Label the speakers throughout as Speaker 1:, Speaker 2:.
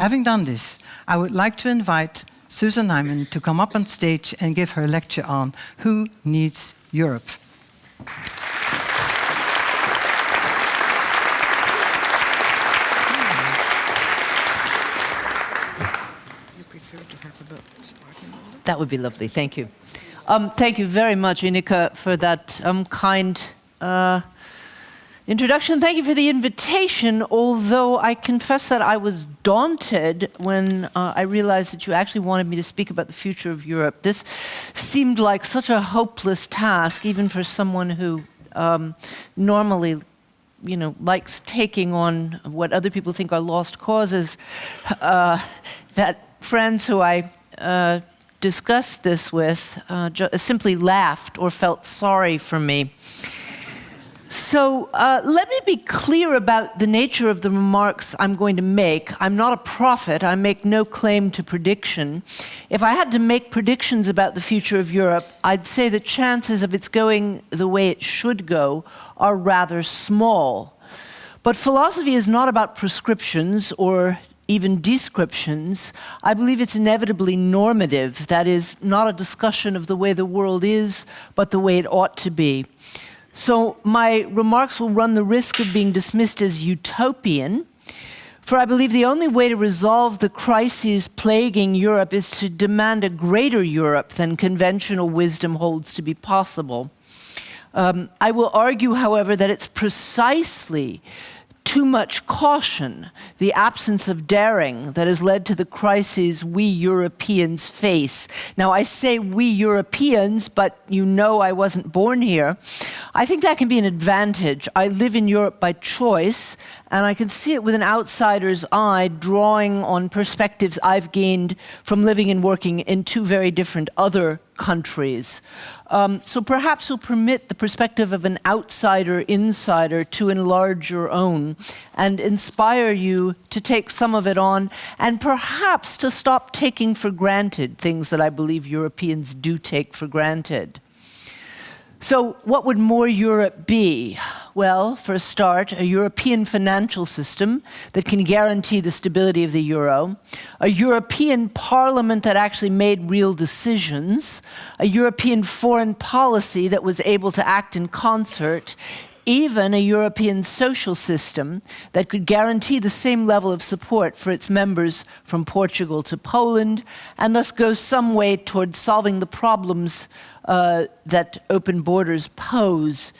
Speaker 1: Having done this, I would like to invite Susan Neiman to come up on stage and give her lecture on Who Needs Europe?
Speaker 2: That would be lovely, thank you. Thank you very much, Ineke, for that kind introduction. Thank you for the invitation, although I confess that I was daunted when I realized that you actually wanted me to speak about the future of Europe. This seemed like such a hopeless task, even for someone who normally likes taking on what other people think are lost causes. That friends who I discussed this with simply laughed or felt sorry for me. So let me be clear about the nature of the remarks I'm going to make. I'm not a prophet. I make no claim to prediction. If I had to make predictions about the future of Europe, I'd say the chances of its going the way it should go are rather small. But philosophy is not about prescriptions or even descriptions. I believe it's inevitably normative. That is, not a discussion of the way the world is, but the way it ought to be. So my remarks will run the risk of being dismissed as utopian, for I believe the only way to resolve the crises plaguing Europe is to demand a greater Europe than conventional wisdom holds to be possible. I will argue, however, that it's precisely too much caution, the absence of daring, that has led to the crises we Europeans face. Now, I say we Europeans, but you know I wasn't born here. I think that can be an advantage. I live in Europe by choice, and I can see it with an outsider's eye, drawing on perspectives I've gained from living and working in two very different other countries. So perhaps you'll permit the perspective of an outsider-insider to enlarge your own and inspire you to take some of it on and perhaps to stop taking for granted things that I believe Europeans do take for granted. So what would more Europe be? Well, for a start, a European financial system that can guarantee the stability of the euro, a European parliament that actually made real decisions, a European foreign policy that was able to act in concert, even a European social system that could guarantee the same level of support for its members from Portugal to Poland, and thus go some way towards solving the problems that open borders pose.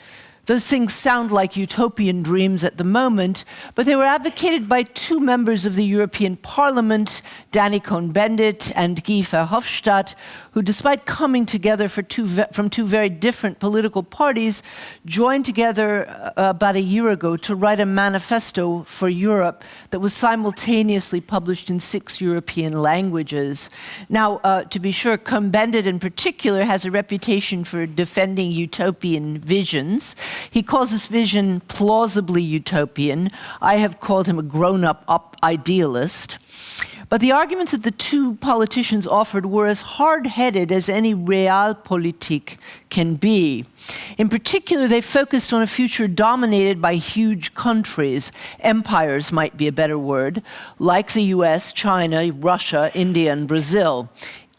Speaker 2: Those things sound like utopian dreams at the moment, but they were advocated by two members of the European Parliament, Danny Cohn-Bendit and Guy Verhofstadt, who, despite coming together from two very different political parties, joined together about a year ago to write a manifesto for Europe that was simultaneously published in 6 European languages. Now, to be sure, Cohn-Bendit in particular has a reputation for defending utopian visions. He calls this vision plausibly utopian. I have called him a grown-up idealist. But the arguments that the two politicians offered were as hard-headed as any realpolitik can be. In particular, they focused on a future dominated by huge countries, empires might be a better word, like the US, China, Russia, India, and Brazil.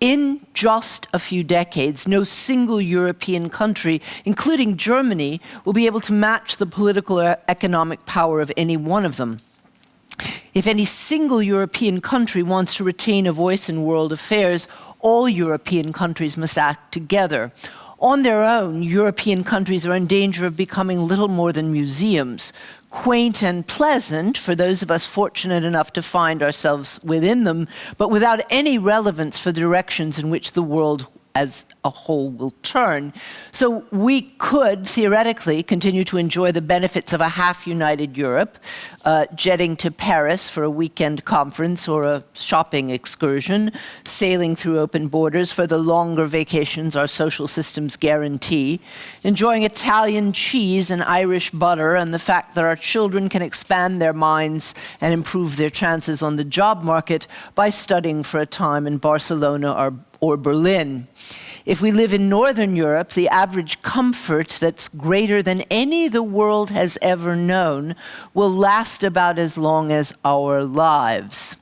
Speaker 2: In just a few decades, no single European country, including Germany, will be able to match the political or economic power of any one of them. If any single European country wants to retain a voice in world affairs, all European countries must act together. On their own, European countries are in danger of becoming little more than museums, quaint and pleasant for those of us fortunate enough to find ourselves within them, but without any relevance for the directions in which the world as a whole will turn. So we could, theoretically, continue to enjoy the benefits of a half-united Europe, jetting to Paris for a weekend conference or a shopping excursion, sailing through open borders for the longer vacations our social systems guarantee, enjoying Italian cheese and Irish butter and the fact that our children can expand their minds and improve their chances on the job market by studying for a time in Barcelona or Berlin. If we live in Northern Europe, the average comfort that's greater than any the world has ever known will last about as long as our lives.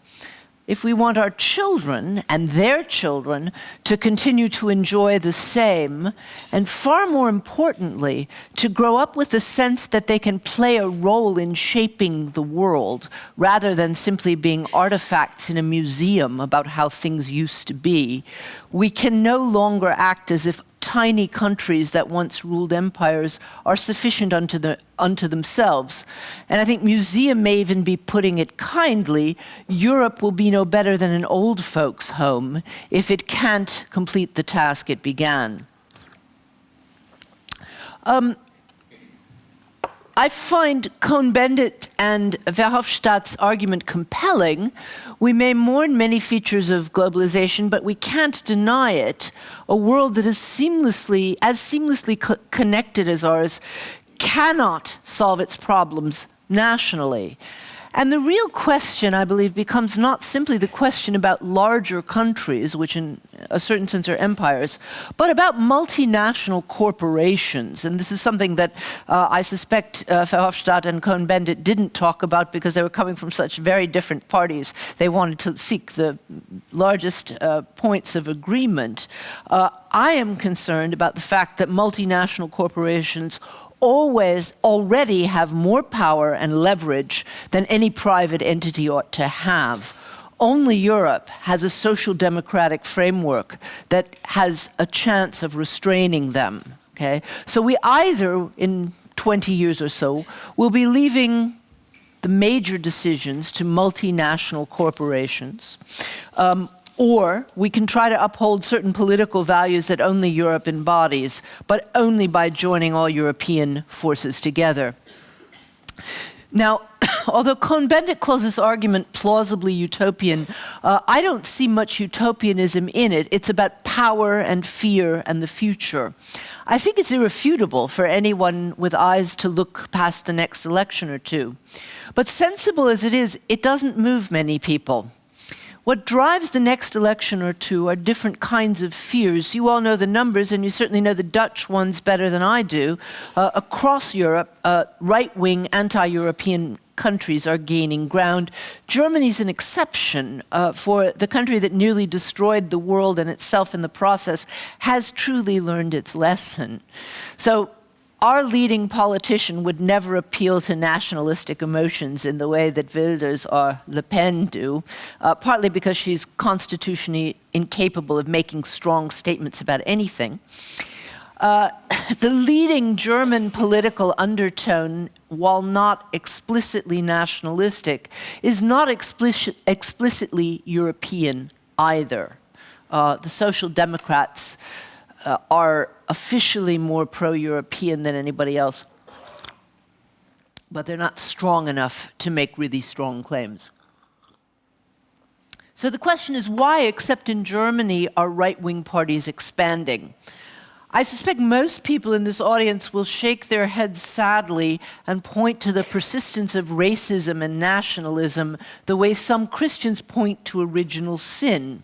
Speaker 2: if we want our children and their children to continue to enjoy the same, and far more importantly, to grow up with the sense that they can play a role in shaping the world, rather than simply being artifacts in a museum about how things used to be, we can no longer act as if tiny countries that once ruled empires are sufficient unto themselves. And I think Museum may even be putting it kindly, Europe will be no better than an old folks' home if it can't complete the task it began. I find Cohn-Bendit and Verhofstadt's argument compelling. We may mourn many features of globalization, but we can't deny it. A world that is seamlessly connected as ours cannot solve its problems nationally. And the real question, I believe, becomes not simply the question about larger countries, which in a certain sense are empires, but about multinational corporations. And this is something that I suspect Verhofstadt and Cohn-Bendit didn't talk about because they were coming from such very different parties. They wanted to seek the largest points of agreement. I am concerned about the fact that multinational corporations already have more power and leverage than any private entity ought to have. Only Europe has a social democratic framework that has a chance of restraining them. Okay? So we either, in 20 years or so, will be leaving the major decisions to multinational corporations, or we can try to uphold certain political values that only Europe embodies, but only by joining all European forces together. Now, although Cohn-Bendit calls this argument plausibly utopian, I don't see much utopianism in it. It's about power and fear and the future. I think it's irrefutable for anyone with eyes to look past the next election or two. But sensible as it is, it doesn't move many people. What drives the next election or two are different kinds of fears. You all know the numbers, and you certainly know the Dutch ones better than I do. Across Europe, right-wing, anti-European countries are gaining ground. Germany's an exception, for the country that nearly destroyed the world and itself in the process has truly learned its lesson. So our leading politician would never appeal to nationalistic emotions in the way that Wilders or Le Pen do, partly because she's constitutionally incapable of making strong statements about anything. The leading German political undertone, while not explicitly nationalistic, is not explicitly European either. The Social Democrats are officially more pro-European than anybody else, but they're not strong enough to make really strong claims. So the question is, why, except in Germany, are right-wing parties expanding? I suspect most people in this audience will shake their heads sadly and point to the persistence of racism and nationalism the way some Christians point to original sin.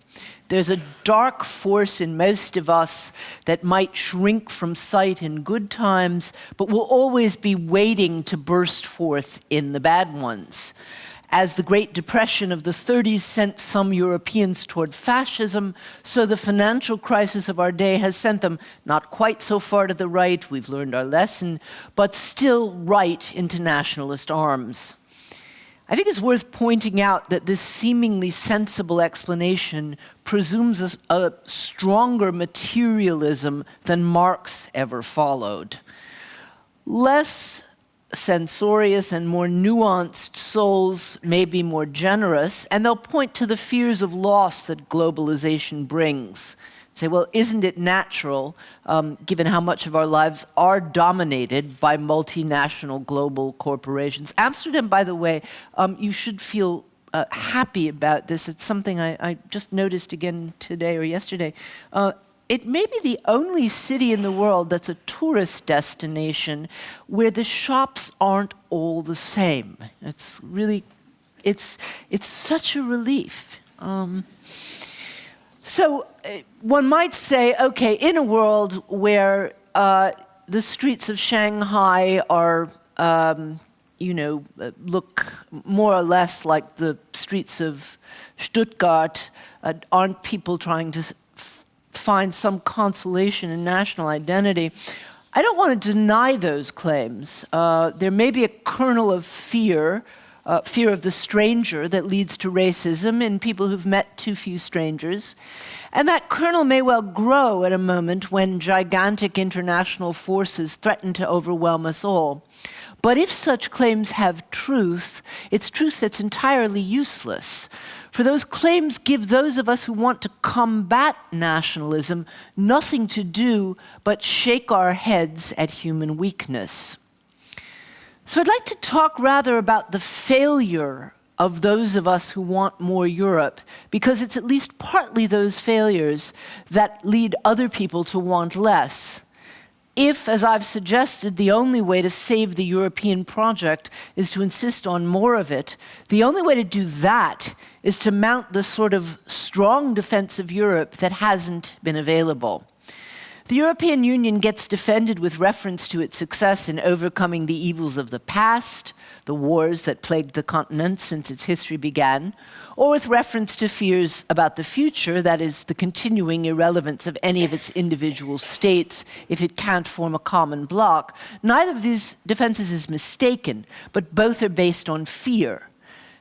Speaker 2: There's a dark force in most of us that might shrink from sight in good times, but will always be waiting to burst forth in the bad ones. As the Great Depression of the 30s sent some Europeans toward fascism, so the financial crisis of our day has sent them not quite so far to the right, we've learned our lesson, but still right into nationalist arms. I think it's worth pointing out that this seemingly sensible explanation presumes a stronger materialism than Marx ever followed. Less censorious and more nuanced souls may be more generous, and they'll point to the fears of loss that globalization brings. Say, well, isn't it natural, given how much of our lives are dominated by multinational global corporations? Amsterdam, by the way, you should feel happy about this. It's something I just noticed again today or yesterday. It may be the only city in the world that's a tourist destination where the shops aren't all the same. It's really, it's such a relief. So one might say, okay, in a world where the streets of Shanghai are look more or less like the streets of Stuttgart, aren't people trying to find some consolation in national identity? I don't want to deny those claims. There may be a kernel of fear of the stranger that leads to racism in people who've met too few strangers. And that kernel may well grow at a moment when gigantic international forces threaten to overwhelm us all. But if such claims have truth, it's truth that's entirely useless. For those claims give those of us who want to combat nationalism nothing to do but shake our heads at human weakness. So I'd like to talk rather about the failure of those of us who want more Europe, because it's at least partly those failures that lead other people to want less. If, as I've suggested, the only way to save the European project is to insist on more of it, the only way to do that is to mount the sort of strong defense of Europe that hasn't been available. The European Union gets defended with reference to its success in overcoming the evils of the past, the wars that plagued the continent since its history began, or with reference to fears about the future, that is, the continuing irrelevance of any of its individual states if it can't form a common bloc. Neither of these defenses is mistaken, but both are based on fear.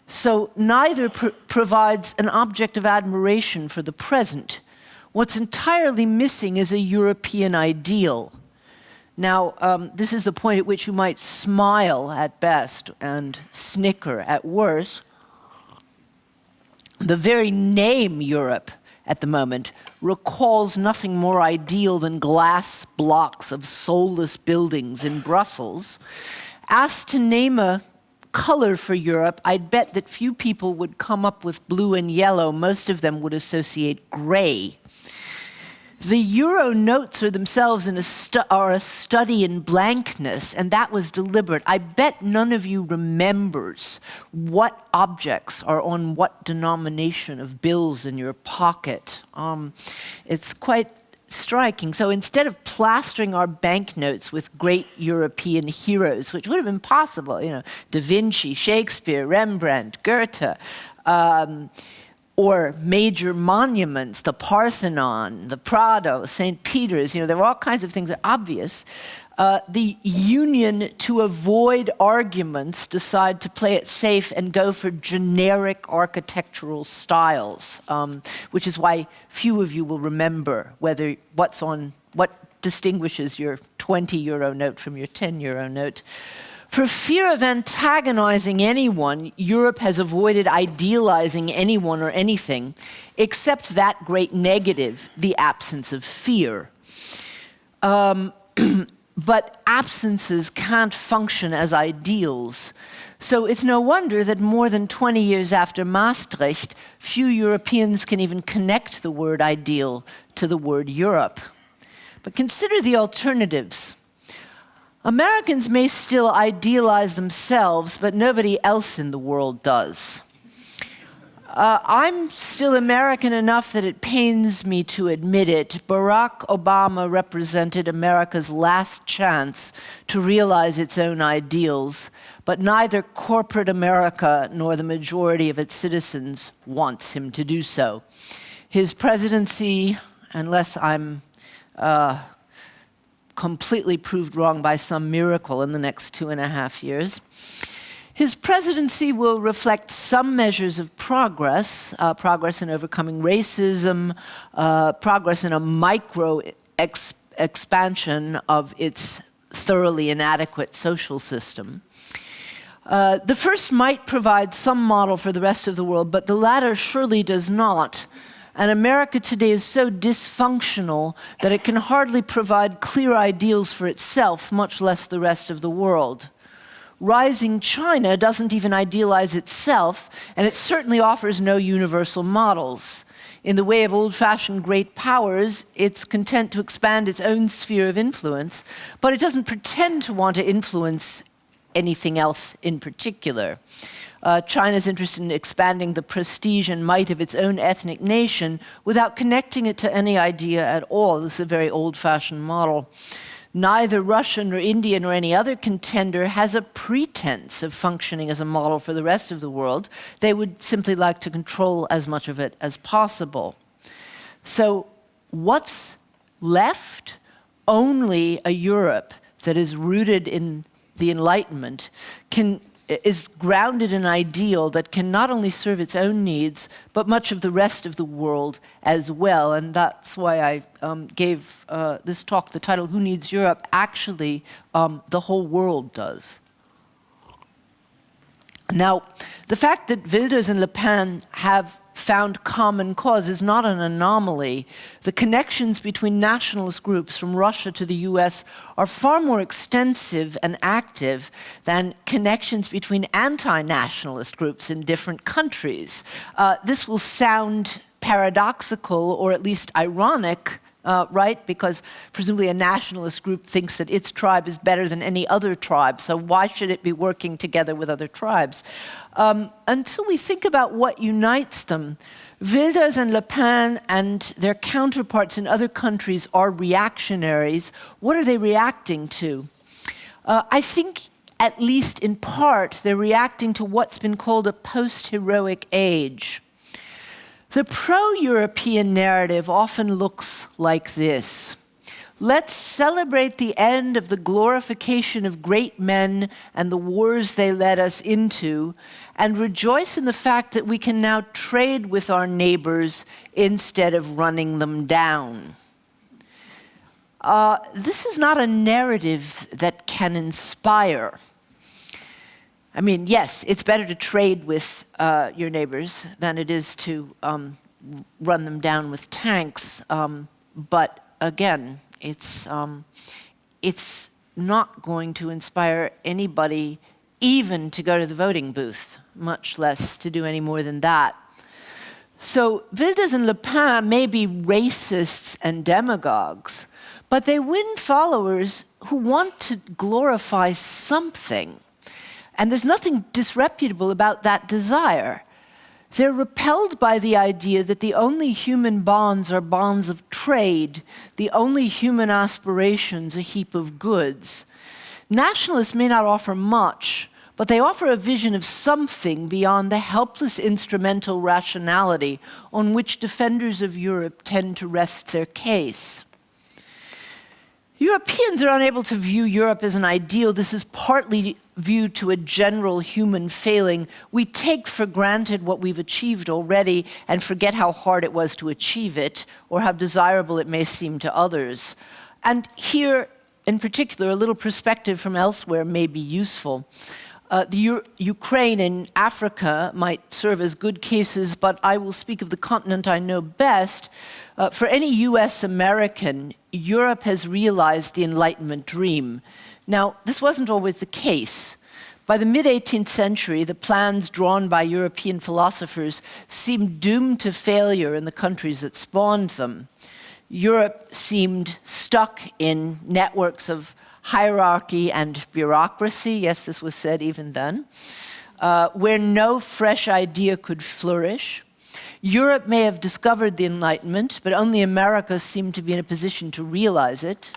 Speaker 2: So neither provides an object of admiration for the present. What's entirely missing is a European ideal. Now, this is the point at which you might smile at best and snicker at worst. The very name Europe at the moment recalls nothing more ideal than glass blocks of soulless buildings in Brussels. Asked to name a color for Europe, I'd bet that few people would come up with blue and yellow. Most of them would associate gray. The euro notes are themselves are a study in blankness, and that was deliberate. I bet none of you remembers what objects are on what denomination of bills in your pocket. It's quite striking. So instead of plastering our banknotes with great European heroes, which would have been possible, Da Vinci, Shakespeare, Rembrandt, Goethe, or major monuments, the Parthenon, the Prado, St. Peter's, there were all kinds of things that are obvious. The Union, to avoid arguments, decide to play it safe and go for generic architectural styles, which is why few of you will remember what distinguishes your 20 euro note from your 10 euro note. For fear of antagonizing anyone, Europe has avoided idealizing anyone or anything, except that great negative, the absence of fear. But absences can't function as ideals. So it's no wonder that more than 20 years after Maastricht, few Europeans can even connect the word ideal to the word Europe. But consider the alternatives. Americans may still idealize themselves, but nobody else in the world does. I'm still American enough that it pains me to admit it. Barack Obama represented America's last chance to realize its own ideals, but neither corporate America nor the majority of its citizens wants him to do so. His presidency, unless I'm completely proved wrong by some miracle in the next 2.5 years. His presidency will reflect some measures of progress, progress in overcoming racism, progress in a micro expansion of its thoroughly inadequate social system. The first might provide some model for the rest of the world, but the latter surely does not. And America today is so dysfunctional that it can hardly provide clear ideals for itself, much less the rest of the world. Rising China doesn't even idealize itself, and it certainly offers no universal models. In the way of old-fashioned great powers, it's content to expand its own sphere of influence, but it doesn't pretend to want to influence anything else in particular. China's interested in expanding the prestige and might of its own ethnic nation without connecting it to any idea at all. This is a very old-fashioned model. neither Russian or Indian or any other contender has a pretense of functioning as a model for the rest of the world. They would simply like to control as much of it as possible. So what's left? Only a Europe that is rooted in the Enlightenment is grounded in an ideal that can not only serve its own needs, but much of the rest of the world as well. And that's why I gave this talk the title, Who Needs Europe? Actually, the whole world does. Now, the fact that Wilders and Le Pen have found common cause is not an anomaly. The connections between nationalist groups from Russia to the US are far more extensive and active than connections between anti-nationalist groups in different countries. This will sound paradoxical or at least ironic, right? Because presumably a nationalist group thinks that its tribe is better than any other tribe, so why should it be working together with other tribes? Until we think about what unites them, Wilders and Le Pen and their counterparts in other countries are reactionaries. What are they reacting to? I think, at least in part, they're reacting to what's been called a post-heroic age. The pro-European narrative often looks like this. Let's celebrate the end of the glorification of great men and the wars they led us into, and rejoice in the fact that we can now trade with our neighbors instead of running them down. This is not a narrative that can inspire. I mean, yes, it's better to trade with your neighbors than it is to run them down with tanks. But again, it's not going to inspire anybody even to go to the voting booth, much less to do any more than that. So Wilders and Le Pen may be racists and demagogues, but they win followers who want to glorify something. And there's nothing disreputable about that desire. They're repelled by the idea that the only human bonds are bonds of trade, the only human aspirations a heap of goods. Nationalists may not offer much, but they offer a vision of something beyond the helpless instrumental rationality on which defenders of Europe tend to rest their case. Europeans are unable to view Europe as an ideal. This is partly viewed to a general human failing. We take for granted what we've achieved already and forget how hard it was to achieve it or how desirable it may seem to others. And here, in particular, a little perspective from elsewhere may be useful. Ukraine and Africa might serve as good cases, but I will speak of the continent I know best. For any US American, Europe has realized the Enlightenment dream. Now, this wasn't always the case. By the mid-18th century, the plans drawn by European philosophers seemed doomed to failure in the countries that spawned them. Europe seemed stuck in networks of hierarchy and bureaucracy, yes, this was said even then, where no fresh idea could flourish. Europe may have discovered the Enlightenment, but only America seemed to be in a position to realize it.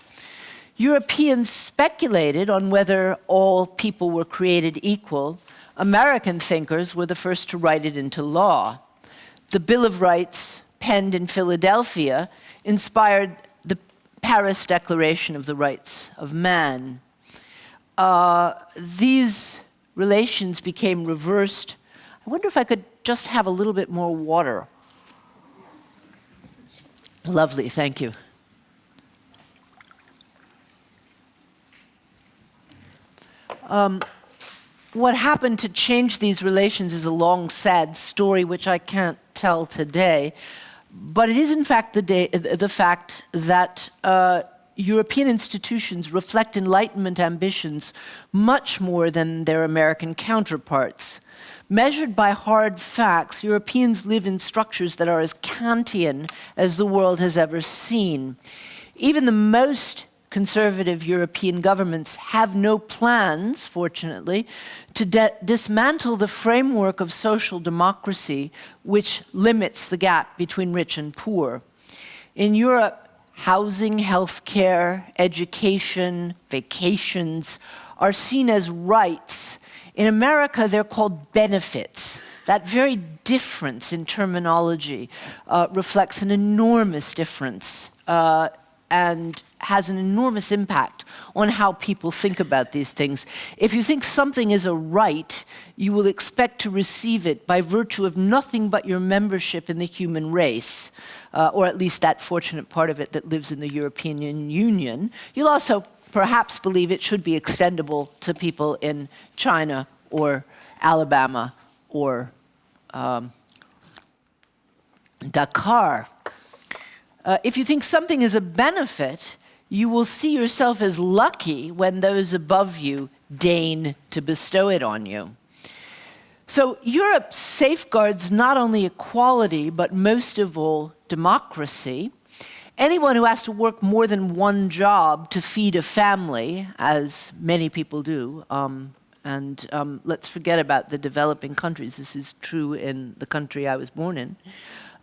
Speaker 2: Europeans speculated on whether all people were created equal. American thinkers were the first to write it into law. The Bill of Rights, penned in Philadelphia, inspired the Paris Declaration of the Rights of Man. These relations became reversed. I wonder if I could just have a little bit more water. Lovely, thank you. What happened to change these relations is a long, sad story, which I can't tell today. But it is, in fact, the fact that European institutions reflect Enlightenment ambitions much more than their American counterparts. Measured by hard facts, Europeans live in structures that are as Kantian as the world has ever seen. Even the most conservative European governments have no plans, fortunately, to dismantle the framework of social democracy which limits the gap between rich and poor. In Europe, housing, healthcare, education, vacations are seen as rights. In America, they're called benefits. That very difference in terminology reflects an enormous difference and has an enormous impact on how people think about these things. If you think something is a right, you will expect to receive it by virtue of nothing but your membership in the human race, or at least that fortunate part of it that lives in the European Union. You'll also perhaps believe it should be extendable to people in China or Alabama or Dakar. If you think something is a benefit, you will see yourself as lucky when those above you deign to bestow it on you. So Europe safeguards not only equality, but most of all, democracy. Anyone who has to work more than one job to feed a family, as many people do, let's forget about the developing countries, this is true in the country I was born in,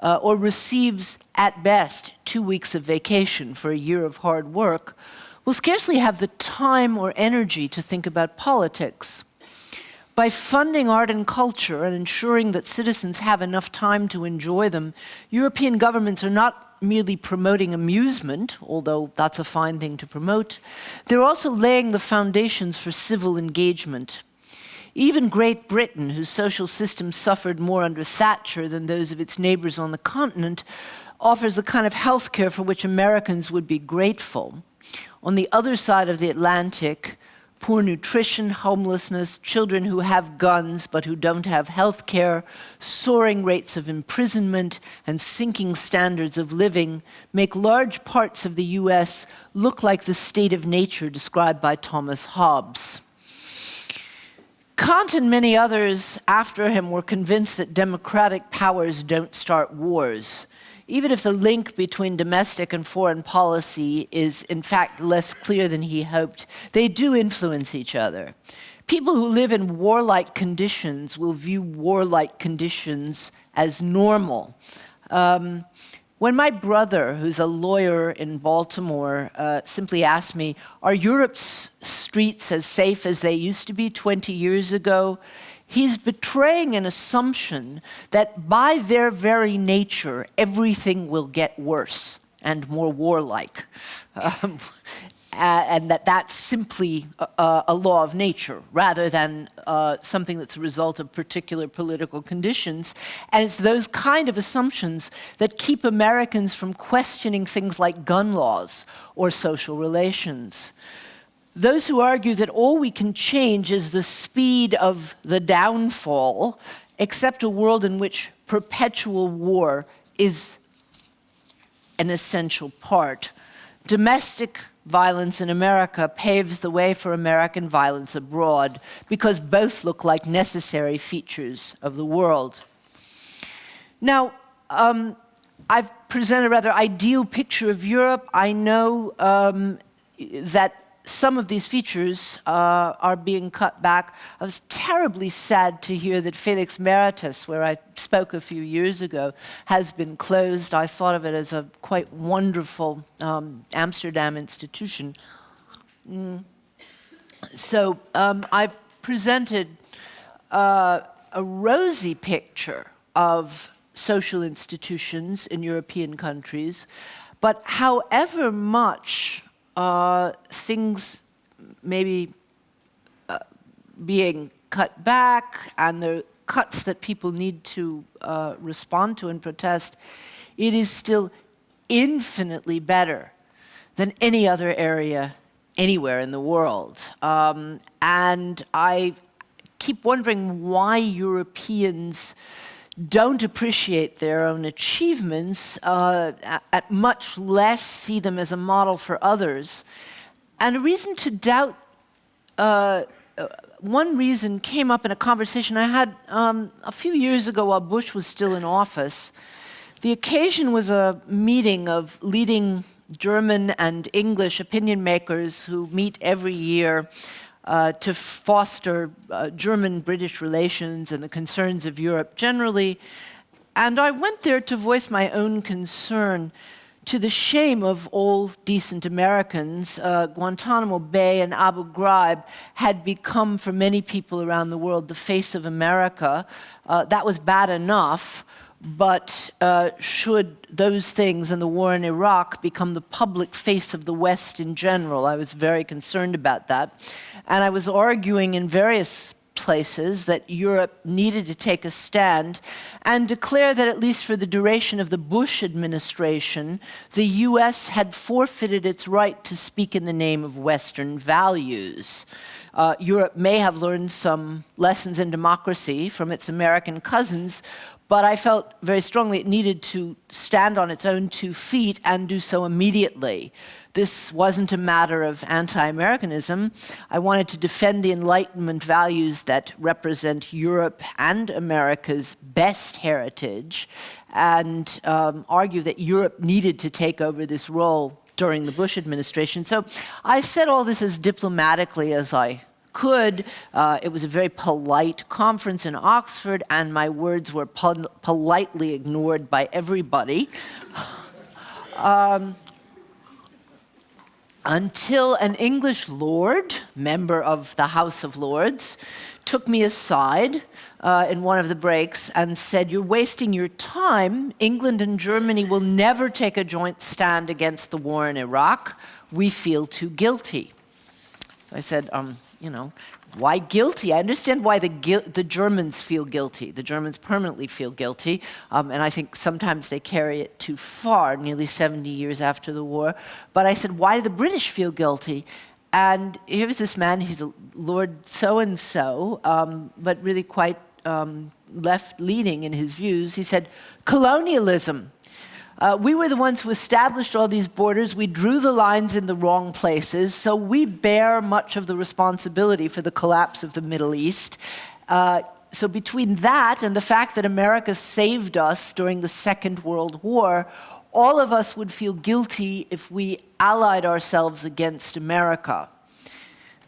Speaker 2: or receives at best 2 weeks of vacation for a year of hard work, will scarcely have the time or energy to think about politics. By funding art and culture and ensuring that citizens have enough time to enjoy them, European governments are not merely promoting amusement, although that's a fine thing to promote, they're also laying the foundations for civil engagement. Even Great Britain, whose social system suffered more under Thatcher than those of its neighbors on the continent, offers the kind of health care for which Americans would be grateful. On the other side of the Atlantic, poor nutrition, homelessness, children who have guns but who don't have health care, soaring rates of imprisonment, and sinking standards of living make large parts of the US look like the state of nature described by Thomas Hobbes. Kant and many others after him were convinced that democratic powers don't start wars. Even if the link between domestic and foreign policy is in fact less clear than he hoped, they do influence each other. People who live in warlike conditions will view warlike conditions as normal. When my brother, who's a lawyer in Baltimore, simply asked me, are Europe's streets as safe as they used to be 20 years ago? He's betraying an assumption that by their very nature, everything will get worse and more warlike. And that's simply a law of nature rather than something that's a result of particular political conditions. And it's those kind of assumptions that keep Americans from questioning things like gun laws or social relations. Those who argue that all we can change is the speed of the downfall accept a world in which perpetual war is an essential part. Domestic violence in America paves the way for American violence abroad because both look like necessary features of the world. Now, I've presented a rather ideal picture of Europe. I know that some of these features are being cut back. I was terribly sad to hear that Felix Meritis, where I spoke a few years ago, has been closed. I thought of it as a quite wonderful Amsterdam institution. So I've presented a rosy picture of social institutions in European countries, but however much things maybe being cut back and the cuts that people need to respond to and protest, it is still infinitely better than any other area anywhere in the world. And I keep wondering why Europeans don't appreciate their own achievements, much less see them as a model for others. And a reason to doubt, one reason came up in a conversation I had a few years ago while Bush was still in office. The occasion was a meeting of leading German and English opinion makers who meet every year to foster German-British relations and the concerns of Europe generally. And I went there to voice my own concern. to the shame of all decent Americans, Guantanamo Bay and Abu Ghraib had become, for many people around the world, the face of America. That was bad enough, but should those things and the war in Iraq become the public face of the West in general? I was very concerned about that. And I was arguing in various places that Europe needed to take a stand and declare that, at least for the duration of the Bush administration, the US had forfeited its right to speak in the name of Western values. Europe may have learned some lessons in democracy from its American cousins, but I felt very strongly it needed to stand on its own 2 feet and do so immediately. This wasn't a matter of anti-Americanism. I wanted to defend the Enlightenment values that represent Europe and America's best heritage and argue that Europe needed to take over this role during the Bush administration. So I said all this as diplomatically as I could. It was a very polite conference in Oxford, and my words were politely ignored by everybody. Until an English lord, member of the House of Lords, took me aside in one of the breaks and said, "You're wasting your time. England and Germany will never take a joint stand against the war in Iraq. We feel too guilty." So I said, you know, why guilty? I understand why the Germans feel guilty. The Germans permanently feel guilty, and I think sometimes they carry it too far, nearly 70 years after the war. But I said, why do the British feel guilty? And here was this man, he's a Lord so-and-so, but really quite left-leaning in his views. He said, colonialism. We were the ones who established all these borders. We drew the lines in the wrong places, so we bear much of the responsibility for the collapse of the Middle East. So between that and the fact that America saved us during the Second World War, all of us would feel guilty if we allied ourselves against America.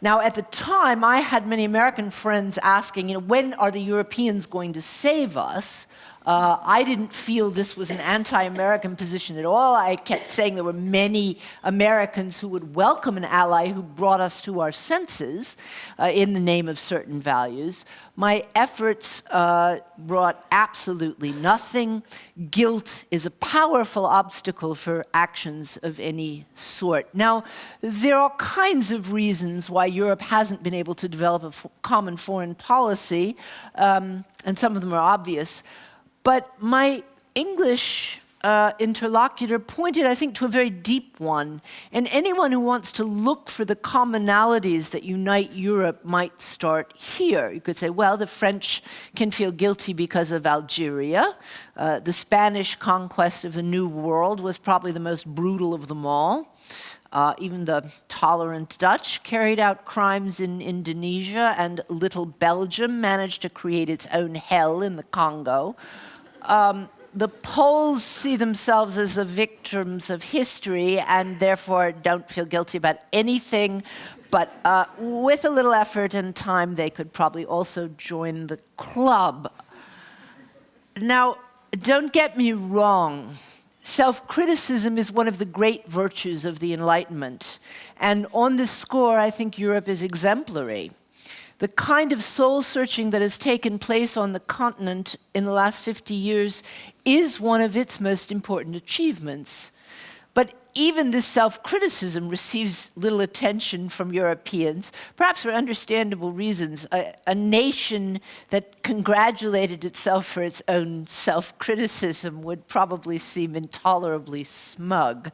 Speaker 2: Now, at the time, I had many American friends asking, when are the Europeans going to save us? I didn't feel this was an anti-American position at all. I kept saying there were many Americans who would welcome an ally who brought us to our senses in the name of certain values. My efforts brought absolutely nothing. Guilt is a powerful obstacle for actions of any sort. Now, there are all kinds of reasons why Europe hasn't been able to develop a common foreign policy, and some of them are obvious. But my English interlocutor pointed, I think, to a very deep one. And anyone who wants to look for the commonalities that unite Europe might start here. You could say, well, the French can feel guilty because of Algeria. The Spanish conquest of the New World was probably the most brutal of them all. Even the tolerant Dutch carried out crimes in Indonesia, and little Belgium managed to create its own hell in the Congo. The Poles see themselves as the victims of history and therefore don't feel guilty about anything, but with a little effort and time, they could probably also join the club. Now, don't get me wrong. Self-criticism is one of the great virtues of the Enlightenment. And on this score, I think Europe is exemplary. The kind of soul-searching that has taken place on the continent in the last 50 years is one of its most important achievements. But even this self-criticism receives little attention from Europeans, perhaps for understandable reasons. A nation that congratulated itself for its own self-criticism would probably seem intolerably smug.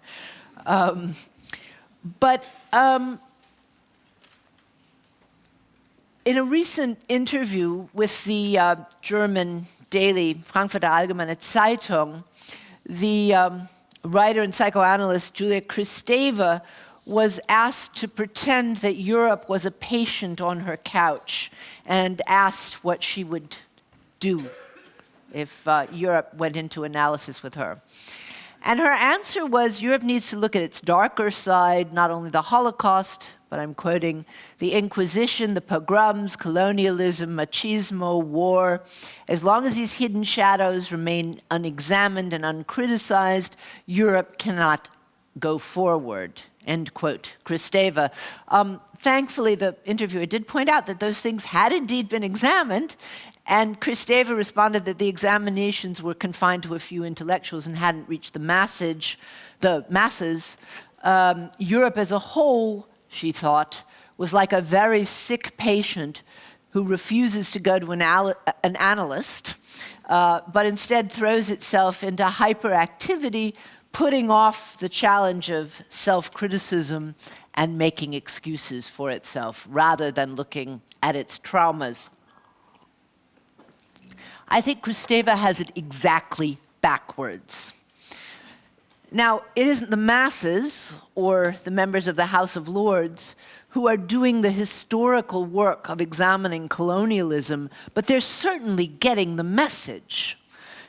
Speaker 2: In a recent interview with the German daily Frankfurter Allgemeine Zeitung, the writer and psychoanalyst Julia Kristeva was asked to pretend that Europe was a patient on her couch and asked what she would do if Europe went into analysis with her. And her answer was Europe needs to look at its darker side, not only the Holocaust, but I'm quoting, the Inquisition, the pogroms, colonialism, machismo, war. As long as these hidden shadows remain unexamined and uncriticized, Europe cannot go forward. End quote. Kristeva. Thankfully, the interviewer did point out that those things had indeed been examined, and Kristeva responded that the examinations were confined to a few intellectuals and hadn't reached the masses. Europe as a whole, she thought, was like a very sick patient who refuses to go to an analyst, but instead throws itself into hyperactivity, putting off the challenge of self-criticism and making excuses for itself, rather than looking at its traumas. I think Kristeva has it exactly backwards. Now, it isn't the masses or the members of the House of Lords who are doing the historical work of examining colonialism, but they're certainly getting the message.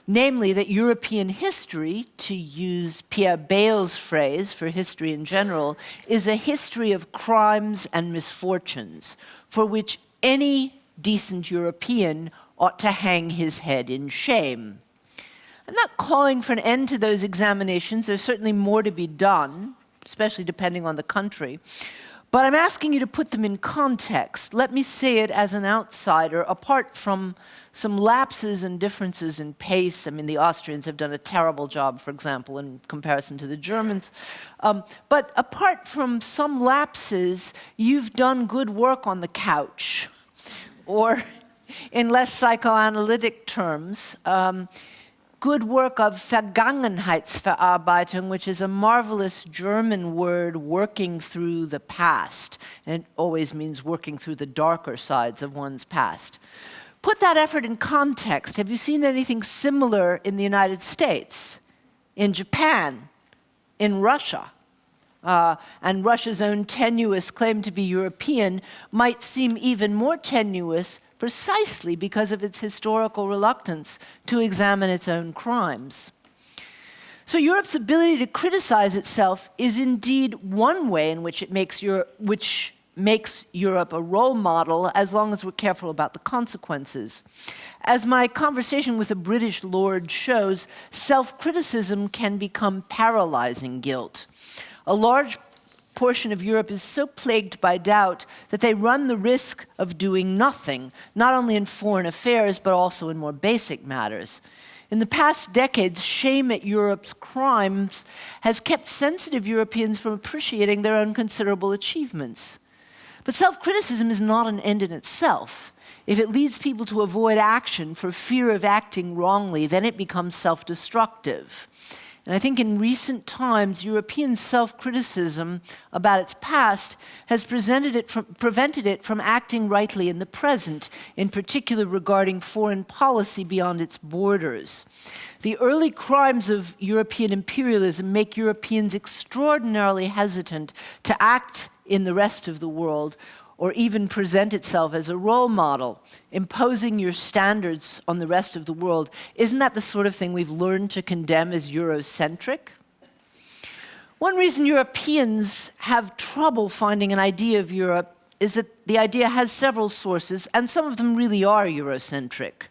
Speaker 2: Namely, that European history, to use Pierre Bail's phrase for history in general, is a history of crimes and misfortunes for which any decent European ought to hang his head in shame. I'm not calling for an end to those examinations. There's certainly more to be done, especially depending on the country. But I'm asking you to put them in context. Let me say it as an outsider, apart from some lapses and differences in pace. I mean, the Austrians have done a terrible job, for example, in comparison to the Germans. But apart from some lapses, you've done good work on the couch. Or, in less psychoanalytic terms, good work of Vergangenheitsverarbeitung, which is a marvelous German word, working through the past. And it always means working through the darker sides of one's past. Put that effort in context. Have you seen anything similar in the United States, in Japan, in Russia? And Russia's own tenuous claim to be European might seem even more tenuous precisely because of its historical reluctance to examine its own crimes. So Europe's ability to criticize itself is indeed one way in which it makes Europe a role model, as long as we're careful about the consequences. As my conversation with a British lord shows, self-criticism can become paralyzing guilt. A large portion of Europe is so plagued by doubt that they run the risk of doing nothing, not only in foreign affairs, but also in more basic matters. In the past decades, shame at Europe's crimes has kept sensitive Europeans from appreciating their own considerable achievements. But self-criticism is not an end in itself. If it leads people to avoid action for fear of acting wrongly, then it becomes self-destructive. And I think in recent times, European self-criticism about its past has prevented it from acting rightly in the present, in particular regarding foreign policy beyond its borders. The early crimes of European imperialism make Europeans extraordinarily hesitant to act in the rest of the world, or even present itself as a role model, imposing your standards on the rest of the world. Isn't that the sort of thing we've learned to condemn as Eurocentric? One reason Europeans have trouble finding an idea of Europe is that the idea has several sources, and some of them really are Eurocentric.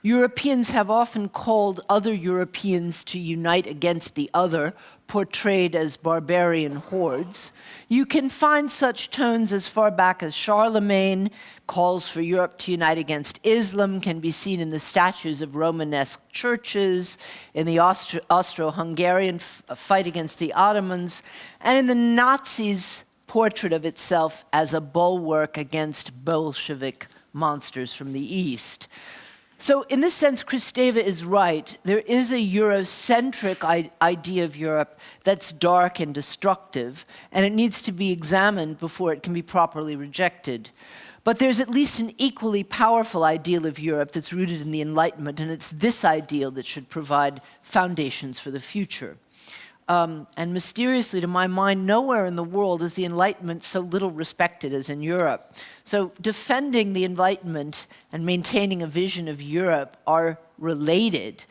Speaker 2: Europeans have often called other Europeans to unite against the other, portrayed as barbarian hordes. You can find such tones as far back as Charlemagne. Calls for Europe to unite against Islam can be seen in the statues of Romanesque churches, in the Austro-Hungarian fight against the Ottomans, and in the Nazis' portrait of itself as a bulwark against Bolshevik monsters from the East. So in this sense, Kristeva is right. There is a Eurocentric idea of Europe that's dark and destructive, and it needs to be examined before it can be properly rejected. But there's at least an equally powerful ideal of Europe that's rooted in the Enlightenment, and it's this ideal that should provide foundations for the future. And mysteriously, to my mind, nowhere in the world is the Enlightenment so little respected as in Europe. So defending the Enlightenment and maintaining a vision of Europe are related.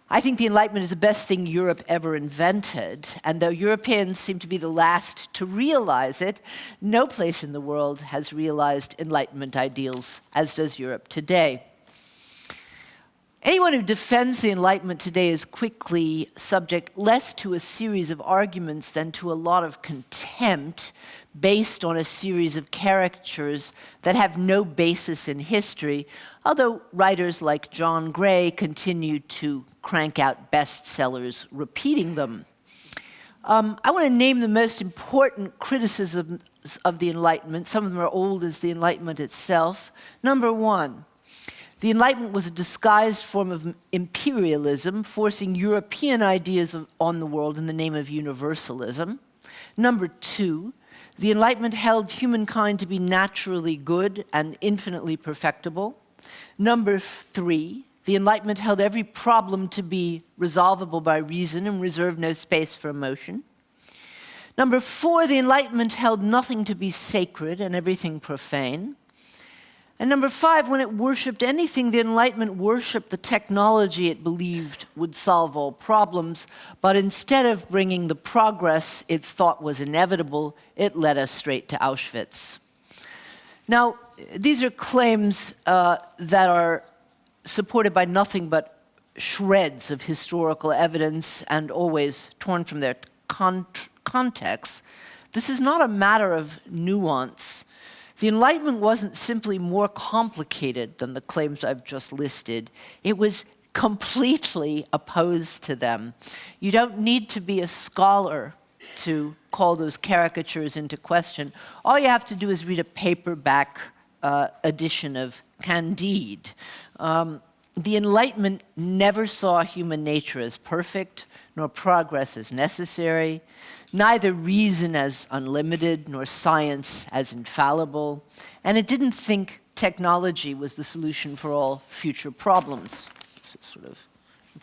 Speaker 2: I think the Enlightenment is the best thing Europe ever invented, and though Europeans seem to be the last to realize it, no place in the world has realized Enlightenment ideals as does Europe today. Anyone who defends the Enlightenment today is quickly subject less to a series of arguments than to a lot of contempt based on a series of caricatures that have no basis in history, although writers like John Gray continue to crank out bestsellers repeating them. I want to name the most important criticisms of the Enlightenment. Some of them are old as the Enlightenment itself. Number one, the Enlightenment was a disguised form of imperialism, forcing European ideas on the world in the name of universalism. Number two, the Enlightenment held humankind to be naturally good and infinitely perfectible. Number three, the Enlightenment held every problem to be resolvable by reason and reserved no space for emotion. Number four, the Enlightenment held nothing to be sacred and everything profane. And number five, when it worshipped anything, the Enlightenment worshipped the technology it believed would solve all problems, but instead of bringing the progress it thought was inevitable, it led us straight to Auschwitz. Now, these are claims that are supported by nothing but shreds of historical evidence and always torn from their context. This is not a matter of nuance. The Enlightenment wasn't simply more complicated than the claims I've just listed. It was completely opposed to them. You don't need to be a scholar to call those caricatures into question. All you have to do is read a paperback edition of Candide. The Enlightenment never saw human nature as perfect, nor progress as necessary, neither reason as unlimited, nor science as infallible, and it didn't think technology was the solution for all future problems. So sort of,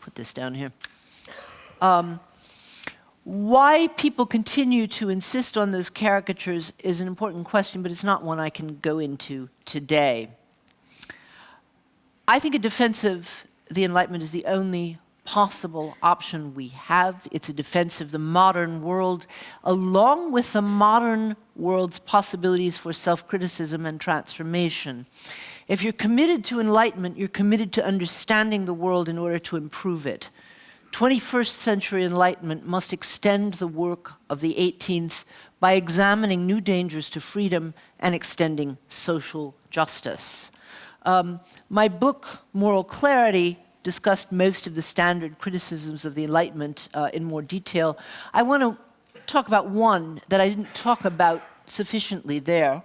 Speaker 2: put this down here. Why people continue to insist on those caricatures is an important question, but it's not one I can go into today. I think a defense of the Enlightenment is the only possible option we have. It's a defense of the modern world, along with the modern world's possibilities for self-criticism and transformation. If you're committed to enlightenment, you're committed to understanding the world in order to improve it. 21st century enlightenment must extend the work of the 18th by examining new dangers to freedom and extending social justice. My book, Moral Clarity, discussed most of the standard criticisms of the Enlightenment in more detail. I want to talk about one that I didn't talk about sufficiently there.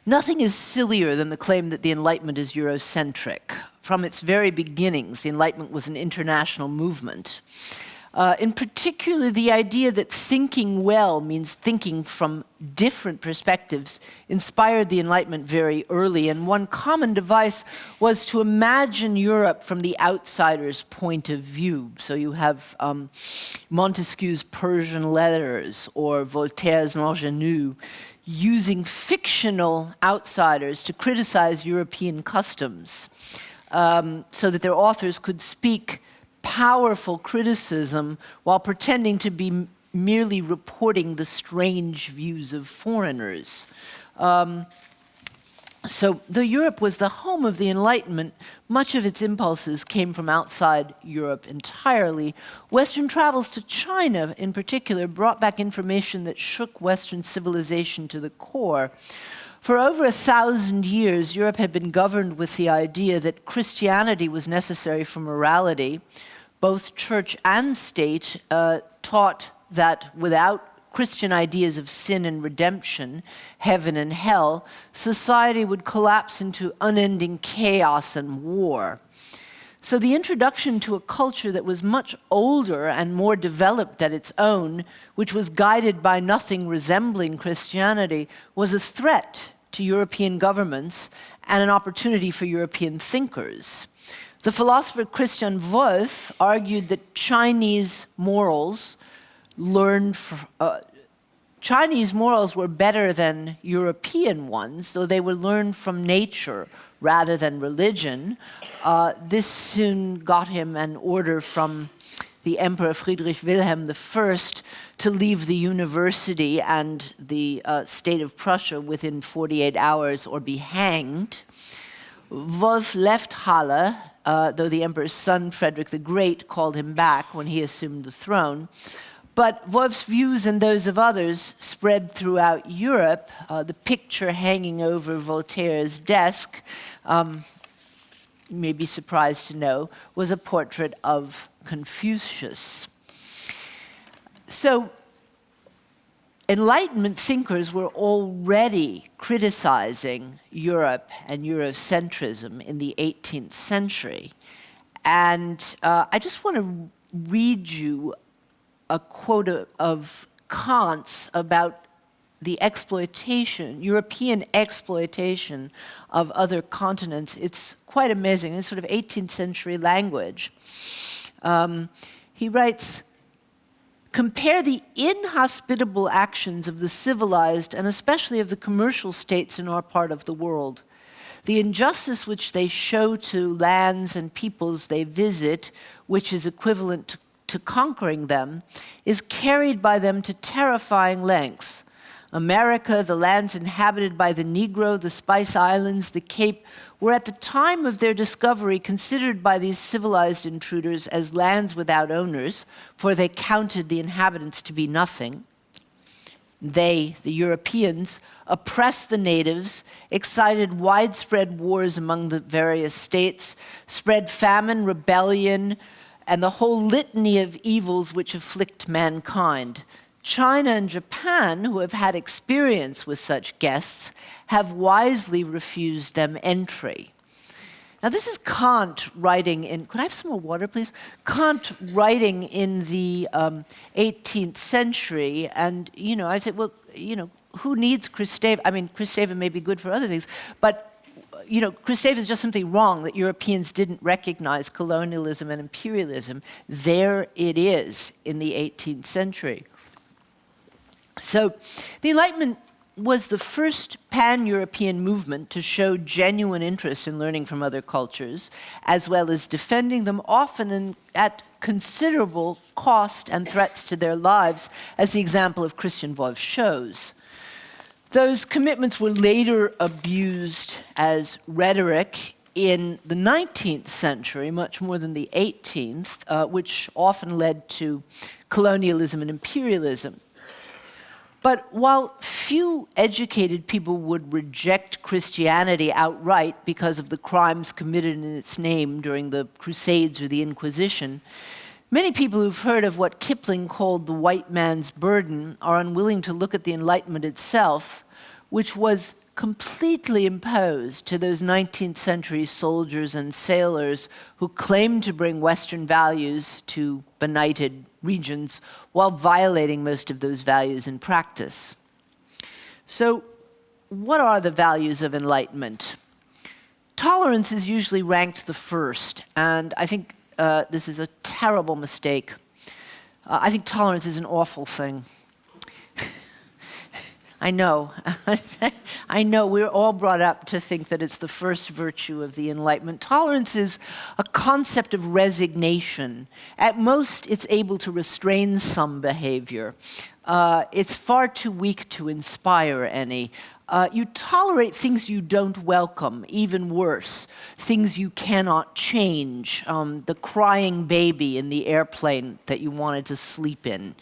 Speaker 2: Nothing is sillier than the claim that the Enlightenment is Eurocentric. From its very beginnings, the Enlightenment was an international movement. In particular, the idea that thinking well means thinking from different perspectives inspired the Enlightenment very early, and one common device was to imagine Europe from the outsider's point of view. So you have Montesquieu's Persian Letters or Voltaire's L'Ingénue using fictional outsiders to criticize European customs so that their authors could speak powerful criticism while pretending to be merely reporting the strange views of foreigners. So though Europe was the home of the Enlightenment, much of its impulses came from outside Europe entirely. Western travels to China, in particular, brought back information that shook Western civilization to the core. For over 1,000 years, Europe had been governed with the idea that Christianity was necessary for morality. Both church and state taught that without Christian ideas of sin and redemption, heaven and hell, society would collapse into unending chaos and war. So the introduction to a culture that was much older and more developed than its own, which was guided by nothing resembling Christianity, was a threat to European governments and an opportunity for European thinkers. The philosopher Christian Wolff argued that Chinese morals learned Chinese morals were better than European ones, though they were learned from nature rather than religion. This soon got him an order from the Emperor Friedrich Wilhelm I to leave the university and the state of Prussia within 48 hours or be hanged. Wolf left Halle, though the emperor's son, Frederick the Great, called him back when he assumed the throne. But Wolf's views and those of others spread throughout Europe. The picture hanging over Voltaire's desk, you may be surprised to know, was a portrait of Confucius. So, Enlightenment thinkers were already criticizing Europe and Eurocentrism in the 18th century. And I just want to read you a quote of Kant's about the exploitation, European exploitation of other continents. It's quite amazing. It's sort of 18th century language. He writes, "Compare the inhospitable actions of the civilized and especially of the commercial states in our part of the world. The injustice which they show to lands and peoples they visit, which is equivalent to conquering them, is carried by them to terrifying lengths. America, the lands inhabited by the Negro, the Spice Islands, the Cape, were at the time of their discovery considered by these civilized intruders as lands without owners, for they counted the inhabitants to be nothing. They, the Europeans, oppressed the natives, excited widespread wars among the various states, spread famine, rebellion, and the whole litany of evils which afflict mankind. China and Japan, who have had experience with such guests, have wisely refused them entry." Now this is Kant writing in, could I have some more water, please? Kant writing in the 18th century, and, I said, well, who needs Christeva? I mean, Christeva may be good for other things, but Christeva is just simply wrong that Europeans didn't recognize colonialism and imperialism. There it is in the 18th century. So the Enlightenment was the first pan-European movement to show genuine interest in learning from other cultures, as well as defending them, often at considerable cost and threats to their lives, as the example of Christian Wolf shows. Those commitments were later abused as rhetoric in the 19th century, much more than the 18th, which often led to colonialism and imperialism. But while few educated people would reject Christianity outright because of the crimes committed in its name during the Crusades or the Inquisition, many people who've heard of what Kipling called the white man's burden are unwilling to look at the Enlightenment itself, which was completely imposed to those 19th century soldiers and sailors who claimed to bring Western values to benighted regions while violating most of those values in practice. So, what are the values of Enlightenment? Tolerance is usually ranked the first, and I think this is a terrible mistake. I think tolerance is an awful thing. I know. I know we're all brought up to think that it's the first virtue of the Enlightenment. Tolerance is a concept of resignation. At most, it's able to restrain some behavior. It's far too weak to inspire any. You tolerate things you don't welcome, even worse, things you cannot change. The crying baby in the airplane that you wanted to sleep in.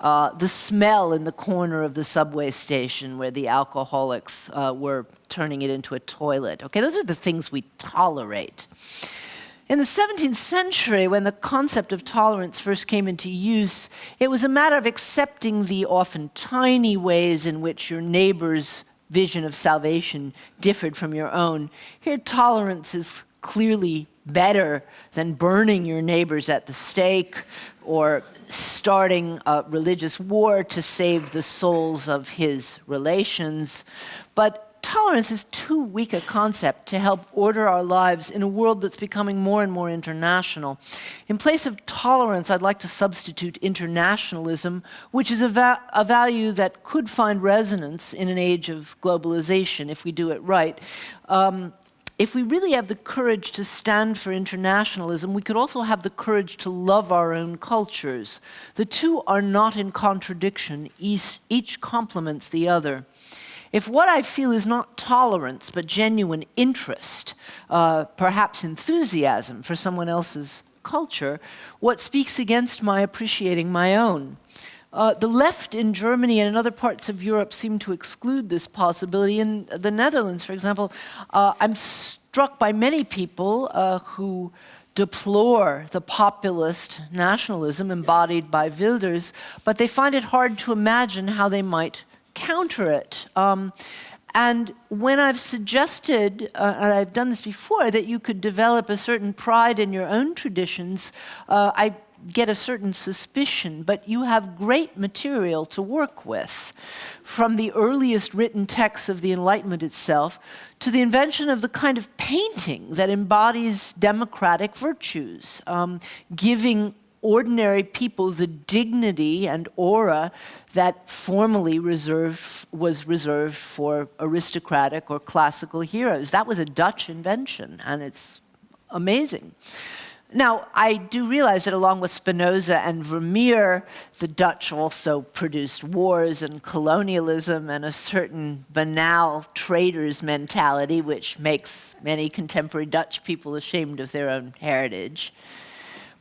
Speaker 2: The smell in the corner of the subway station where the alcoholics were turning it into a toilet. Okay, those are the things we tolerate. In the 17th century, when the concept of tolerance first came into use, it was a matter of accepting the often tiny ways in which your neighbor's vision of salvation differed from your own. Here, tolerance is clearly better than burning your neighbors at the stake or starting a religious war to save the souls of his relations. But tolerance is too weak a concept to help order our lives in a world that's becoming more and more international. In place of tolerance, I'd like to substitute internationalism, which is a value that could find resonance in an age of globalization if we do it right. If we really have the courage to stand for internationalism, we could also have the courage to love our own cultures. The two are not in contradiction. Each complements the other. If what I feel is not tolerance, but genuine interest, perhaps enthusiasm for someone else's culture, what speaks against my appreciating my own? The left in Germany and in other parts of Europe seem to exclude this possibility. In the Netherlands, for example, I'm struck by many people who deplore the populist nationalism embodied by Wilders, but they find it hard to imagine how they might counter it. And when I've suggested, and I've done this before, that you could develop a certain pride in your own traditions, I get a certain suspicion, but you have great material to work with, from the earliest written texts of the Enlightenment itself to the invention of the kind of painting that embodies democratic virtues, giving ordinary people the dignity and aura that formerly was reserved for aristocratic or classical heroes. That was a Dutch invention, and it's amazing. Now, I do realize that along with Spinoza and Vermeer, the Dutch also produced wars and colonialism and a certain banal trader's mentality, which makes many contemporary Dutch people ashamed of their own heritage.